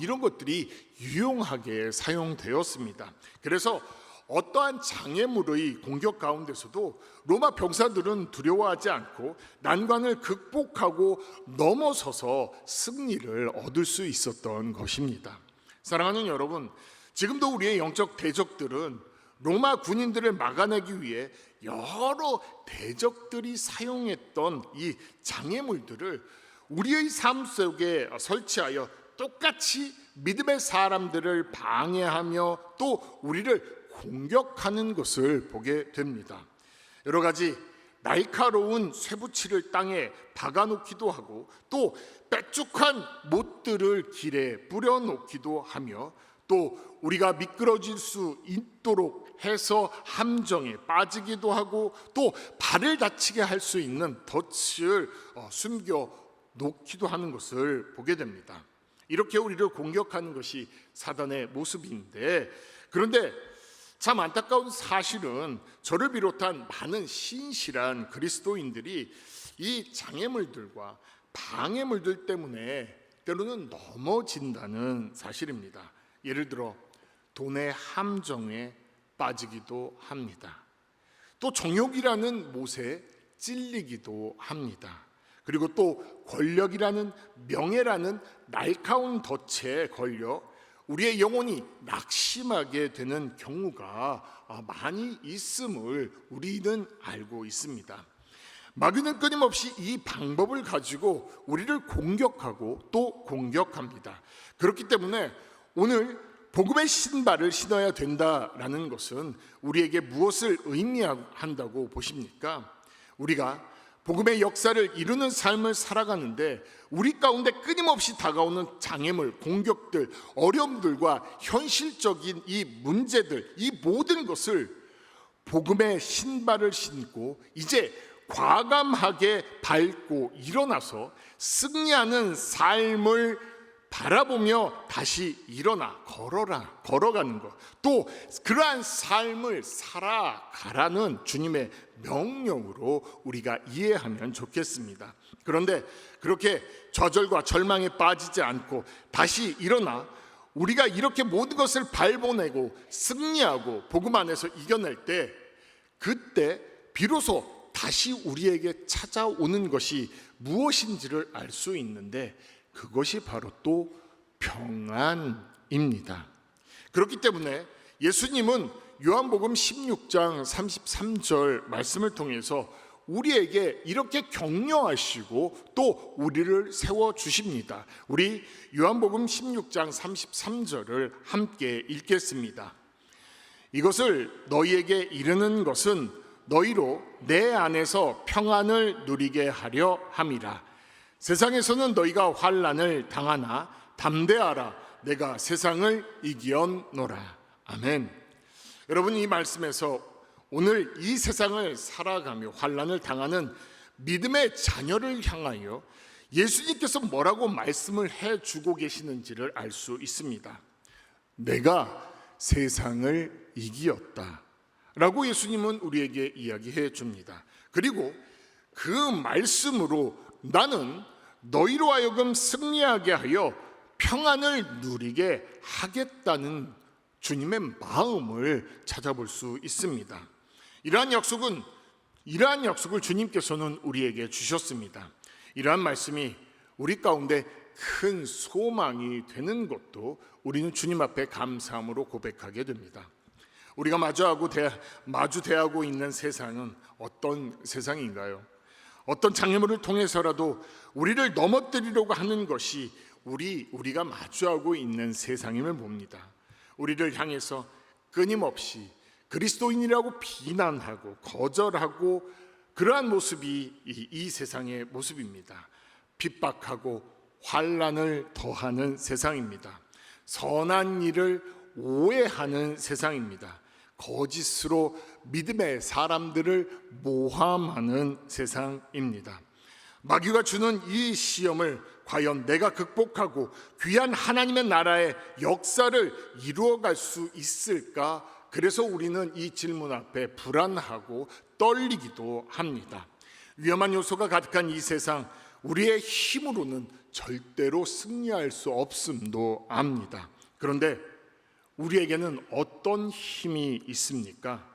이런 것들이 유용하게 사용되었습니다. 그래서 어떠한 장애물의 공격 가운데서도 로마 병사들은 두려워하지 않고 난관을 극복하고 넘어서서 승리를 얻을 수 있었던 것입니다. 사랑하는 여러분, 지금도 우리의 영적 대적들은 로마 군인들을 막아내기 위해 여러 대적들이 사용했던 이 장애물들을 우리의 삶 속에 설치하여 똑같이 믿음의 사람들을 방해하며 또 우리를 공격하는 것을 보게 됩니다. 여러 가지 날카로운 쇠붙이를 땅에 박아놓기도 하고 또 빽쭉한 못들을 길에 뿌려놓기도 하며 또 우리가 미끄러질 수 있도록 해서 함정에 빠지기도 하고 또 발을 다치게 할 수 있는 덫을 숨겨 놓기도 하는 것을 보게 됩니다. 이렇게 우리를 공격하는 것이 사단의 모습인데, 그런데 참 안타까운 사실은 저를 비롯한 많은 신실한 그리스도인들이 이 장애물들과 방해물들 때문에 때로는 넘어진다는 사실입니다. 예를 들어 돈의 함정에 빠지기도 합니다. 또 정욕이라는 못에 찔리기도 합니다. 그리고 또 권력이라는 명예라는 날카로운 덫에 걸려 우리의 영혼이 낙심하게 되는 경우가 많이 있음을 우리는 알고 있습니다. 마귀는 끊임없이 이 방법을 가지고 우리를 공격하고 또 공격합니다. 그렇기 때문에 오늘 복음의 신발을 신어야 된다라는 것은 우리에게 무엇을 의미한다고 보십니까? 우리가 복음의 역사를 이루는 삶을 살아가는데 우리 가운데 끊임없이 다가오는 장애물, 공격들, 어려움들과 현실적인 이 문제들, 이 모든 것을 복음의 신발을 신고 이제 과감하게 밟고 일어나서 승리하는 삶을 바라보며 다시 일어나 걸어가는 것, 또 그러한 삶을 살아가라는 주님의 명령으로 우리가 이해하면 좋겠습니다. 그런데 그렇게 좌절과 절망에 빠지지 않고 다시 일어나 우리가 이렇게 모든 것을 밟아내고 승리하고 복음 안에서 이겨낼 때, 그때 비로소 다시 우리에게 찾아오는 것이 무엇인지를 알 수 있는데 그것이 바로 또 평안입니다. 그렇기 때문에 예수님은 요한복음 16장 33절 말씀을 통해서 우리에게 이렇게 격려하시고 또 우리를 세워주십니다. 우리 요한복음 16장 33절을 함께 읽겠습니다. 이것을 너희에게 이르는 것은 너희로 내 안에서 평안을 누리게 하려 함이라. 세상에서는 너희가 환난을 당하나 담대하라. 내가 세상을 이기었노라. 아멘. 여러분, 이 말씀에서 오늘 이 세상을 살아가며 환난을 당하는 믿음의 자녀를 향하여 예수님께서 뭐라고 말씀을 해주고 계시는지를 알 수 있습니다. 내가 세상을 이기었다 라고 예수님은 우리에게 이야기해 줍니다. 그리고 그 말씀으로 나는 너희로 하여금 승리하게 하여 평안을 누리게 하겠다는 주님의 마음을 찾아볼 수 있습니다. 이러한 약속을 주님께서는 우리에게 주셨습니다. 이러한 말씀이 우리 가운데 큰 소망이 되는 것도 우리는 주님 앞에 감사함으로 고백하게 됩니다. 우리가 마주대하고 있는 세상은 어떤 세상인가요? 어떤 장애물을 통해서라도 우리를 넘어뜨리려고 하는 것이 우리가 마주하고 있는 세상임을 봅니다. 우리를 향해서 끊임없이 그리스도인이라고 비난하고 거절하고 그러한 모습이 이 세상의 모습입니다. 핍박하고 환난을 더하는 세상입니다. 선한 일을 오해하는 세상입니다. 거짓으로 믿음의 사람들을 모함하는 세상입니다. 마귀가 주는 이 시험을 과연 내가 극복하고 귀한 하나님의 나라의 역사를 이루어갈 수 있을까? 그래서 우리는 이 질문 앞에 불안하고 떨리기도 합니다. 위험한 요소가 가득한 이 세상, 우리의 힘으로는 절대로 승리할 수 없음도 압니다. 그런데 우리에게는 어떤 힘이 있습니까?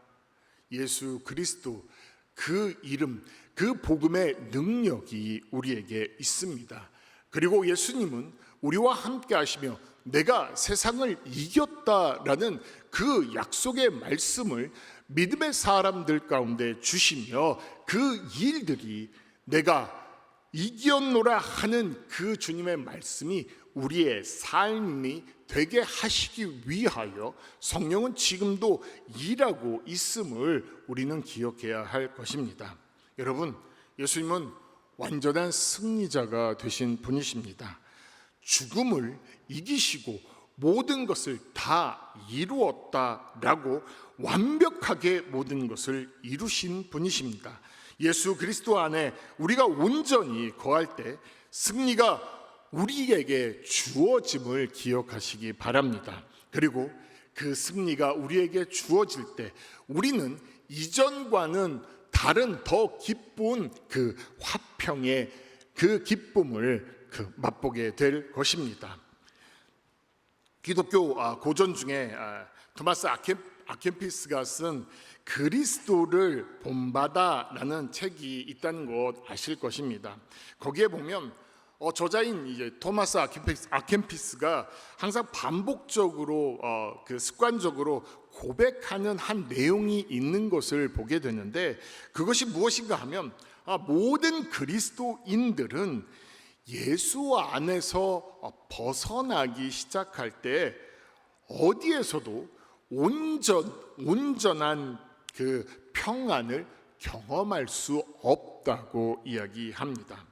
예수 그리스도, 그 이름, 그 복음의 능력이 우리에게 있습니다. 그리고 예수님은 우리와 함께 하시며 내가 세상을 이겼다라는 그 약속의 말씀을 믿음의 사람들 가운데 주시며 그 일들이 내가 이겼노라 하는 그 주님의 말씀이 우리의 삶이 되게 하시기 위하여 성령은 지금도 일하고 있음을 우리는 기억해야 할 것입니다. 여러분, 예수님은 완전한 승리자가 되신 분이십니다. 죽음을 이기시고 모든 것을 다 이루었다라고 완벽하게 모든 것을 이루신 분이십니다. 예수 그리스도 안에 우리가 온전히 거할 때 승리가 우리에게 주어짐을 기억하시기 바랍니다. 그리고 그 승리가 우리에게 주어질 때 우리는 이전과는 다른 더 기쁜 그 화평의 그 기쁨을 맛보게 될 것입니다. 기독교 고전 중에 토마스 아켄피스가 쓴 그리스도를 본받아라는 책이 있다는 것 아실 것입니다. 거기에 보면 저자인 이제 토마스 아켄피스가 항상 반복적으로 습관적으로 고백하는 한 내용이 있는 것을 보게 되는데, 그것이 무엇인가 하면 모든 그리스도인들은 예수 안에서 벗어나기 시작할 때 어디에서도 온전한 그 평안을 경험할 수 없다고 이야기합니다.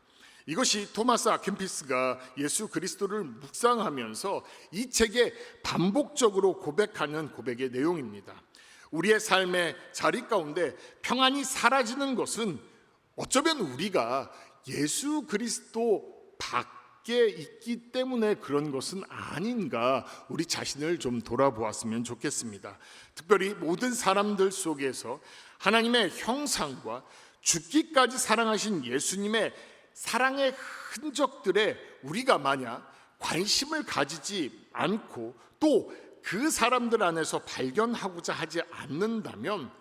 이것이 토마스 아켄피스가 예수 그리스도를 묵상하면서 이 책에 반복적으로 고백하는 고백의 내용입니다. 우리의 삶의 자리 가운데 평안이 사라지는 것은 어쩌면 우리가 예수 그리스도 밖에 있기 때문에 그런 것은 아닌가, 우리 자신을 좀 돌아보았으면 좋겠습니다. 특별히 모든 사람들 속에서 하나님의 형상과 죽기까지 사랑하신 예수님의 사랑의 흔적들에 우리가 만약 관심을 가지지 않고 또 그 사람들 안에서 발견하고자 하지 않는다면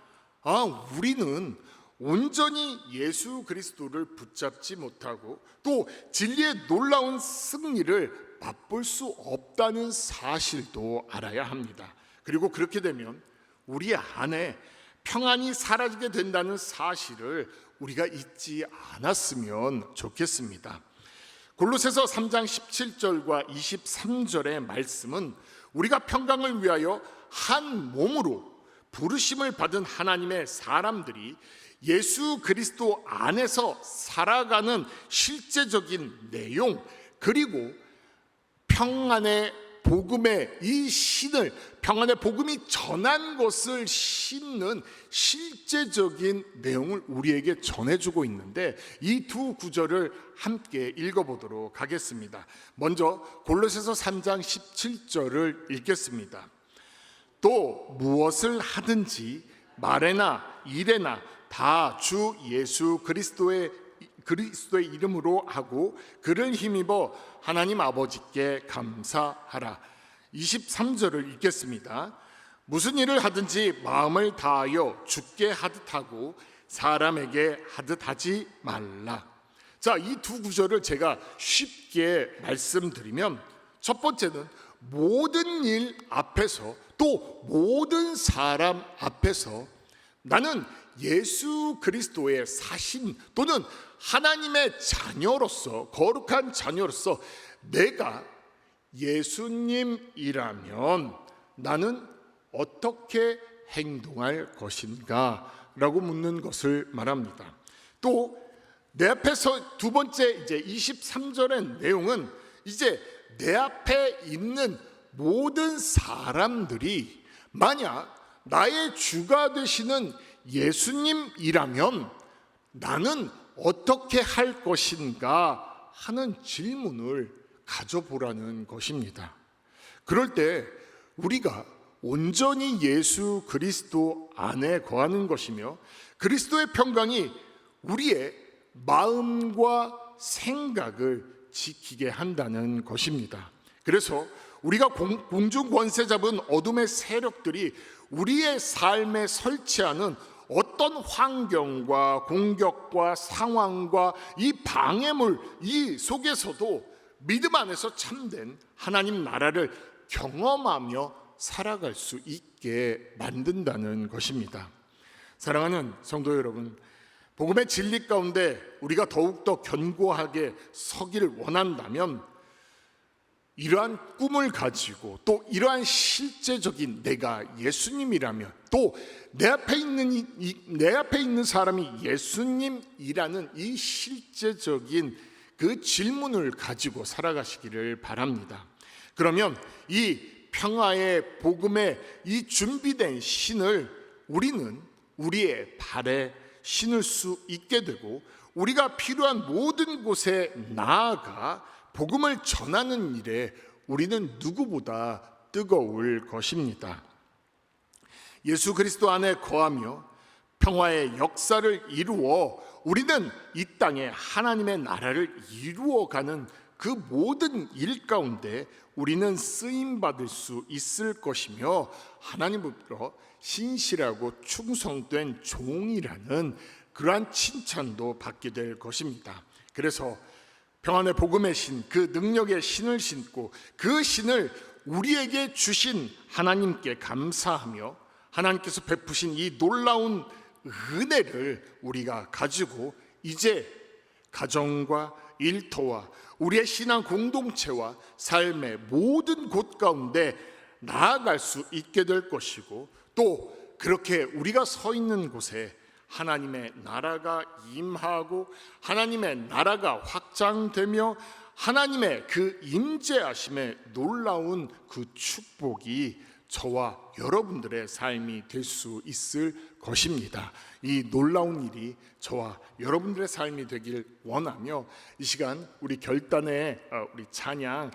우리는 온전히 예수 그리스도를 붙잡지 못하고 또 진리의 놀라운 승리를 맛볼 수 없다는 사실도 알아야 합니다. 그리고 그렇게 되면 우리 안에 평안이 사라지게 된다는 사실을 우리가 잊지 않았으면 좋겠습니다. 골로새서 3장 17절과 23절의 말씀은 우리가 평강을 위하여 한 몸으로 부르심을 받은 하나님의 사람들이 예수 그리스도 안에서 살아가는 실제적인 내용, 그리고 평안의 복음의 이 신을, 평안의 복음이 전한 것을 싣는 실제적인 내용을 우리에게 전해주고 있는데, 이 두 구절을 함께 읽어보도록 하겠습니다. 먼저 골로새서 3장 17절을 읽겠습니다. 또 무엇을 하든지 말에나 일에나 다 주 예수 그리스도의 이름으로 하고 그를 힘입어 하나님 아버지께 감사하라. 23절을 읽겠습니다. 무슨 일을 하든지 마음을 다하여 주께 하듯 하고 사람에게 하듯 하지 말라. 자, 이 두 구절을 제가 쉽게 말씀드리면, 첫 번째는 모든 일 앞에서 또 모든 사람 앞에서 나는 예수 그리스도의 사신 또는 하나님의 자녀로서, 거룩한 자녀로서 내가 예수님이라면 나는 어떻게 행동할 것인가 라고 묻는 것을 말합니다. 또 내 앞에서 두 번째 이제 23절의 내용은 이제 내 앞에 있는 모든 사람들이 만약 나의 주가 되시는 예수님이라면 나는 어떻게 할 것인가 하는 질문을 가져보라는 것입니다. 그럴 때 우리가 온전히 예수 그리스도 안에 거하는 것이며 그리스도의 평강이 우리의 마음과 생각을 지키게 한다는 것입니다. 그래서 우리가 공중 권세 잡은 어둠의 세력들이 우리의 삶에 설치하는 어떤 환경과 공격과 상황과 이 방해물 이 속에서도 믿음 안에서 참된 하나님 나라를 경험하며 살아갈 수 있게 만든다는 것입니다. 사랑하는 성도 여러분, 복음의 진리 가운데 우리가 더욱더 견고하게 서기를 원한다면 이러한 꿈을 가지고 또 이러한 실제적인 내가 예수님이라면 또 내 앞에 있는 사람이 예수님이라는 이 실제적인 그 질문을 가지고 살아가시기를 바랍니다. 그러면 이 평화의 복음의 이 준비된 신을 우리는 우리의 발에 신을 수 있게 되고 우리가 필요한 모든 곳에 나아가 복음을 전하는 일에 우리는 누구보다 뜨거울 것입니다. 예수 그리스도 안에 거하며 평화의 역사를 이루어 우리는 이 땅에 하나님의 나라를 이루어가는 그 모든 일 가운데 우리는 쓰임받을 수 있을 것이며 하나님으로 신실하고 충성된 종이라는 그러한 칭찬도 받게 될 것입니다. 그래서 평안의 복음의 신, 그 능력의 신을 신고 그 신을 우리에게 주신 하나님께 감사하며 하나님께서 베푸신 이 놀라운 은혜를 우리가 가지고 이제 가정과 일터와 우리의 신앙 공동체와 삶의 모든 곳 가운데 나아갈 수 있게 될 것이고 또 그렇게 우리가 서 있는 곳에 하나님의 나라가 임하고 하나님의 나라가 확장되며 하나님의 그 임재하심의 놀라운 그 축복이 저와 여러분들의 삶이 될 수 있을 것입니다. 이 놀라운 일이 저와 여러분들의 삶이 되길 원하며 이 시간 우리 결단의 우리 찬양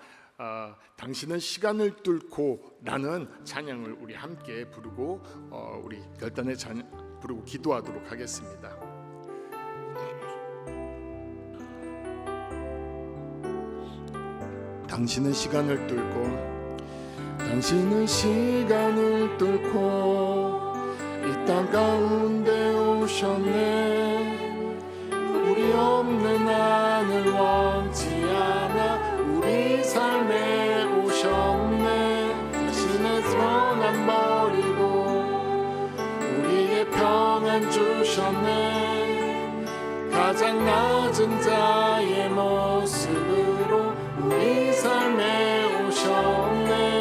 당신은 시간을 뚫고 라는 찬양을 우리 함께 부르고 우리 결단의 찬양 부르고 기도하도록 하겠습니다. 당신은 시간을 뚫고 당신은 시간을 뚫고 이 땅 가운데 오셨네. 우리 없는 하늘 원치 않아 우리 삶에 오셨네. 자신의 손 안 버리고 우리의 평안 주셨네. 가장 낮은 자의 모습으로 우리 삶에 오셨네.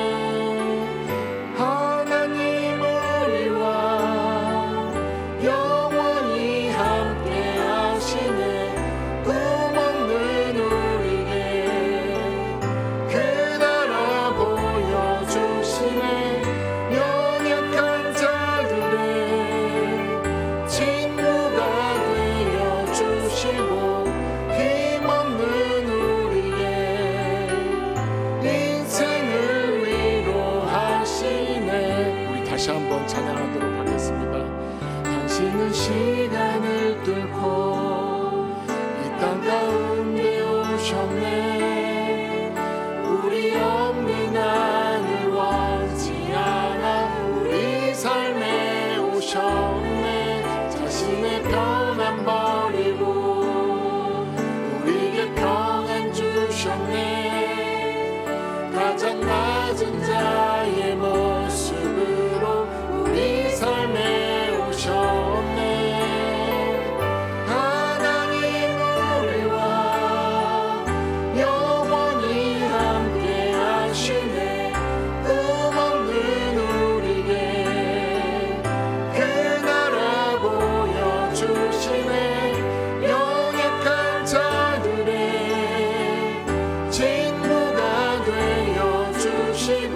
다시 한번 찬양하도록 하겠습니다. 당신은 시간을 뚫고 이 땅 가운데 오셨네. 우리 없는 하늘 원치 않아 우리 삶에 오셨네. 자신의 평안 버리고 우리에게 평안 주셨네. 가장 낮은 자의 모습으로 우리 삶에 오셨네. 하나님 우리와 영원히 함께 하시네. 꿈 없는 우리에게 그 나라 보여주시네. 연약한 자들의 친구가 되어주시고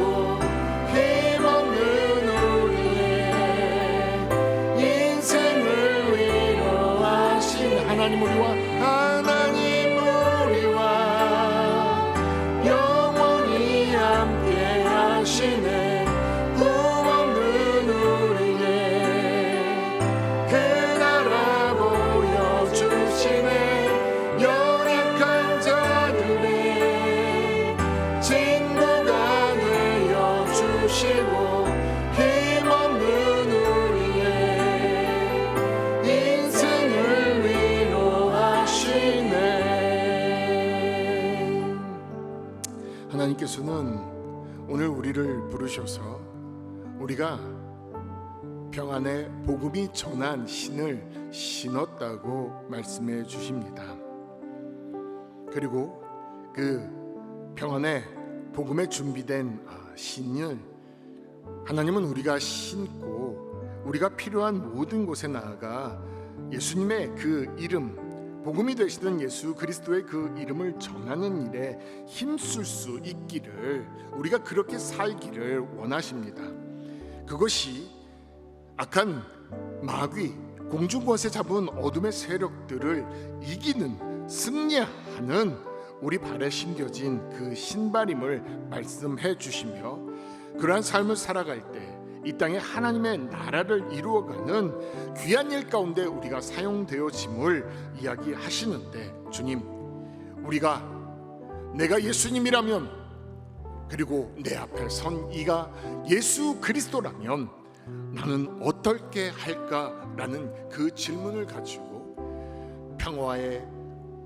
하나님 우리와 영원히 함께 하시네. 꿈 없는 우리에게 그 나라 보여주시네. 연약한 자들의 친구가 하나님께서는 오늘 우리를 부르셔서 우리가 평안의 복음이 전한 신을 신었다고 말씀해 주십니다. 그리고 그 평안의 복음에 준비된 신을 하나님은 우리가 신고 우리가 필요한 모든 곳에 나아가 예수님의 그 이름, 복음이 되시던 예수 그리스도의 그 이름을 전하는 일에 힘쓸 수 있기를, 우리가 그렇게 살기를 원하십니다. 그것이 악한 마귀, 공중권세 잡은 어둠의 세력들을 이기는, 승리하는 우리 발에 심겨진 그 신발임을 말씀해 주시며, 그러한 삶을 살아갈 때 이 땅에 하나님의 나라를 이루어가는 귀한 일 가운데 우리가 사용되어짐을 이야기하시는데, 주님, 우리가 내가 예수님이라면, 그리고 내 앞에 선 이가 예수 그리스도라면 나는 어떻게 할까라는 그 질문을 가지고 평화의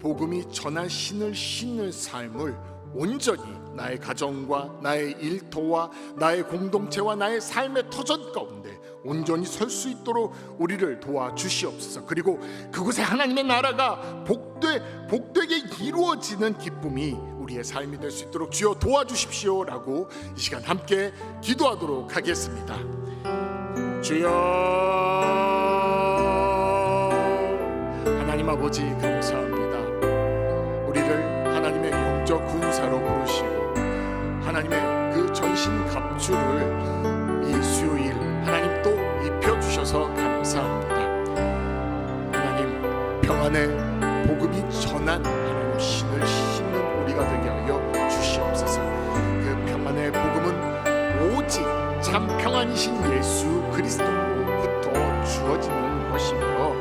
복음이 전한 신을 신는 삶을 온전히 나의 가정과 나의 일터와 나의 공동체와 나의 삶의 터전 가운데 온전히 설 수 있도록 우리를 도와주시옵소서. 그리고 그곳에 하나님의 나라가 복되게 이루어지는 기쁨이 우리의 삶이 될 수 있도록 주여 도와주십시오라고 이 시간 함께 기도하도록 하겠습니다. 주여, 하나님 아버지 감사합니다. 우리를 하나님의 영적 군사로 부르시고 하나님의 그 전신 갑주를 이 수요일 하나님 또 입혀주셔서 감사합니다. 하나님, 평안의 복음이 전한 하나님 신을 신는 우리가 되게 하여 주시옵소서. 그 평안의 복음은 오직 참 평안이신 예수 그리스도로부터 주어지는 것이며,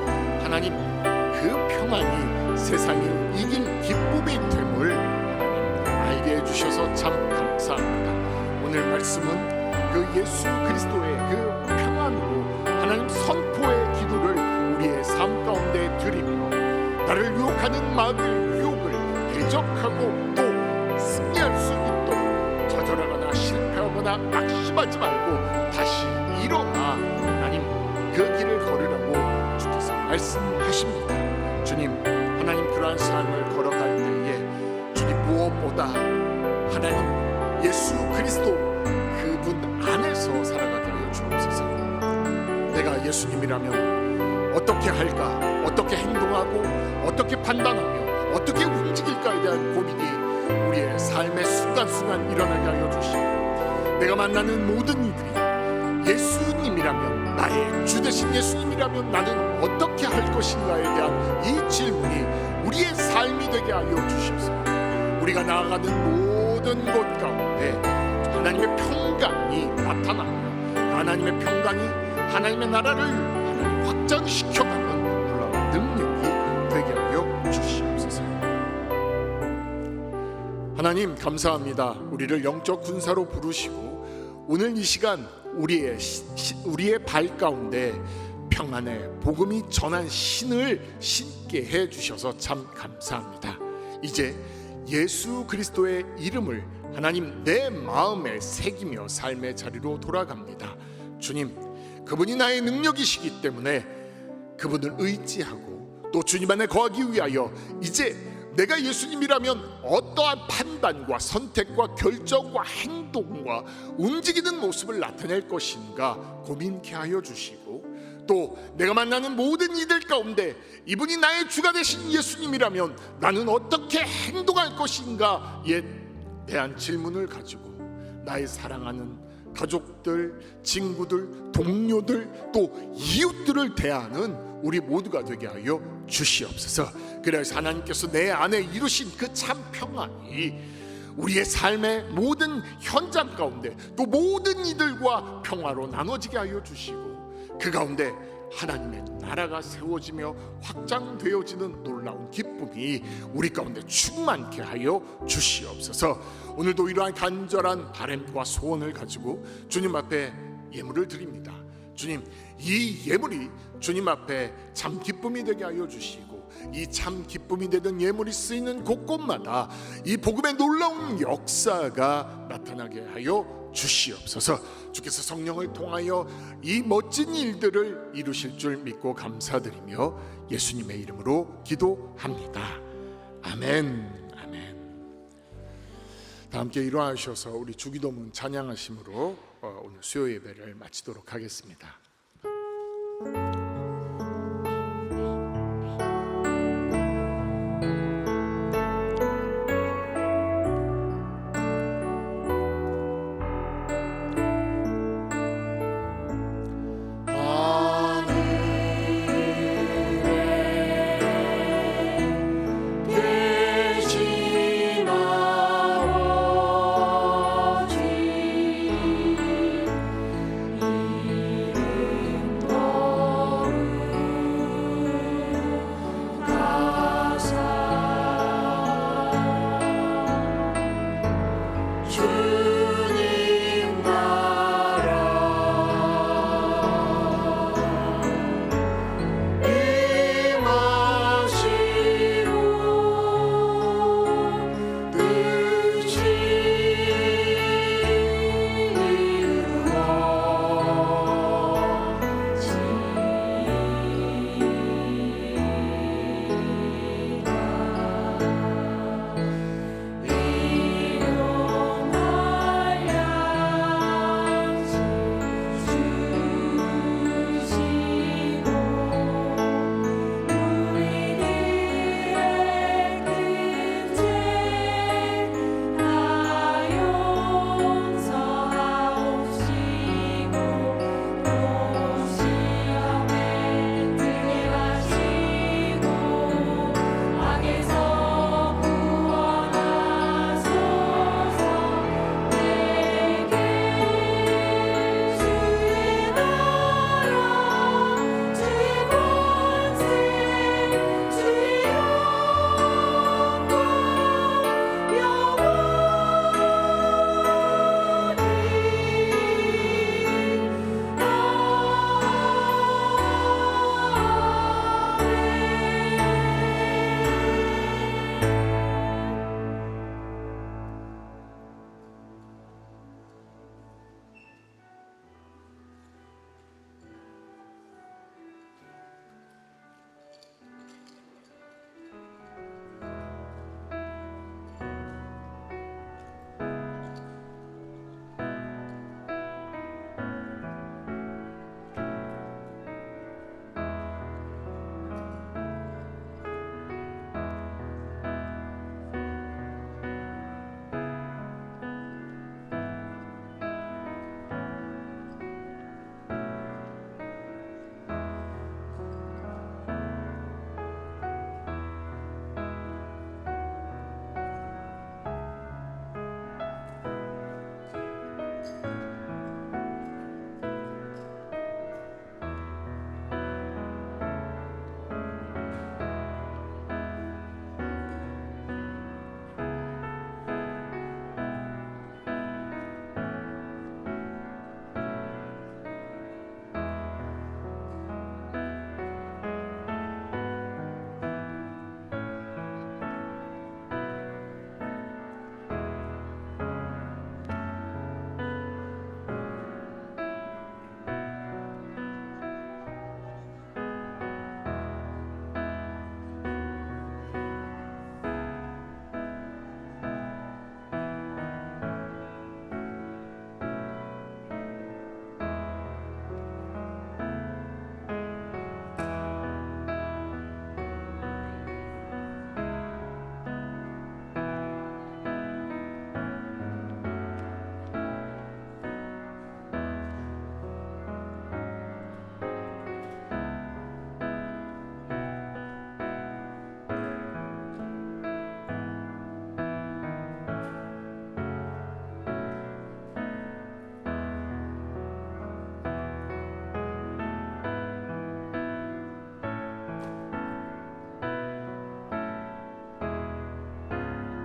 하나님 그 평안이 세상을 이길 기쁨이 됨을 하나님 알게 해주셔서 참 감사합니다. 오늘 말씀은 그 예수 그리스도의 그 평안으로 하나님 선포의 기도를 우리의 삶 가운데 드리며, 나를 유혹하는 마귀의 유혹을 대적하고 또 승리할 수 있도록 좌절하거나 실패하거나 낙심하지 말고 다시 일어나 하나님 그 길을 걸으라고 주께서 말씀하십니다. 주님, 하나님 그러한 삶을 걸어갈 때에 주님 무엇보다 하나님 예수 그리스도 그분 안에서 살아가게 하여 주옵소서. 내가 예수님이라면 어떻게 할까, 어떻게 행동하고 어떻게 판단하며 어떻게 움직일까에 대한 고민이 우리의 삶의 순간순간 일어나게 하여 주시고, 내가 만나는 모든 이들이 예수님이라면, 나의 주 되신 예수님이라면 나는 어떻게 할 것인가에 대한 이 질문이 우리의 삶이 되게 하여 주셔서 우리가 나아가는 모든 곳 가운데 하나님의 평강이 나타나며 하나님의 평강이 하나님의 나라를 하나님 확장시켜가는 놀라운 능력이 되게 하여 주시옵소서. 하나님 감사합니다. 우리를 영적 군사로 부르시고 오늘 이 시간 우리의 발 가운데 평안의 복음이 전한 신을 신게 해 주셔서 참 감사합니다. 이제 예수 그리스도의 이름을 하나님 내 마음에 새기며 삶의 자리로 돌아갑니다. 주님, 그분이 나의 능력이시기 때문에 그분을 의지하고 또 주님 안에 거하기 위하여 이제 내가 예수님이라면 어떠한 판단과 선택과 결정과 행동과 움직이는 모습을 나타낼 것인가 고민케 하여 주시고, 또 내가 만나는 모든 이들 가운데 이분이 나의 주가 되신 예수님이라면 나는 어떻게 행동할 것인가에 대한 질문을 가지고 나의 사랑하는 가족들, 친구들, 동료들, 또 이웃들을 대하는 우리 모두가 되게 하여 주시옵소서. 그래서 하나님께서 내 안에 이루신 그 참 평안이 우리의 삶의 모든 현장 가운데 또 모든 이들과 평화로 나눠지게 하여 주시고, 그 가운데 하나님의 나라가 세워지며 확장되어지는 놀라운 기쁨이 우리 가운데 충만케 하여 주시옵소서. 오늘도 이러한 간절한 바람과 소원을 가지고 주님 앞에 예물을 드립니다. 주님, 이 예물이 주님 앞에 참 기쁨이 되게 하여 주시고 이 참 기쁨이 되던 예물이 쓰이는 곳곳마다 이 복음의 놀라운 역사가 나타나게 하여 주시옵소서. 주께서 성령을 통하여 이 멋진 일들을 이루실 줄 믿고 감사드리며 예수님의 이름으로 기도합니다. 아멘. 아멘. 다 함께 일어나셔서 우리 주기도문 찬양하심으로 오늘 수요 예배를 마치도록 하겠습니다.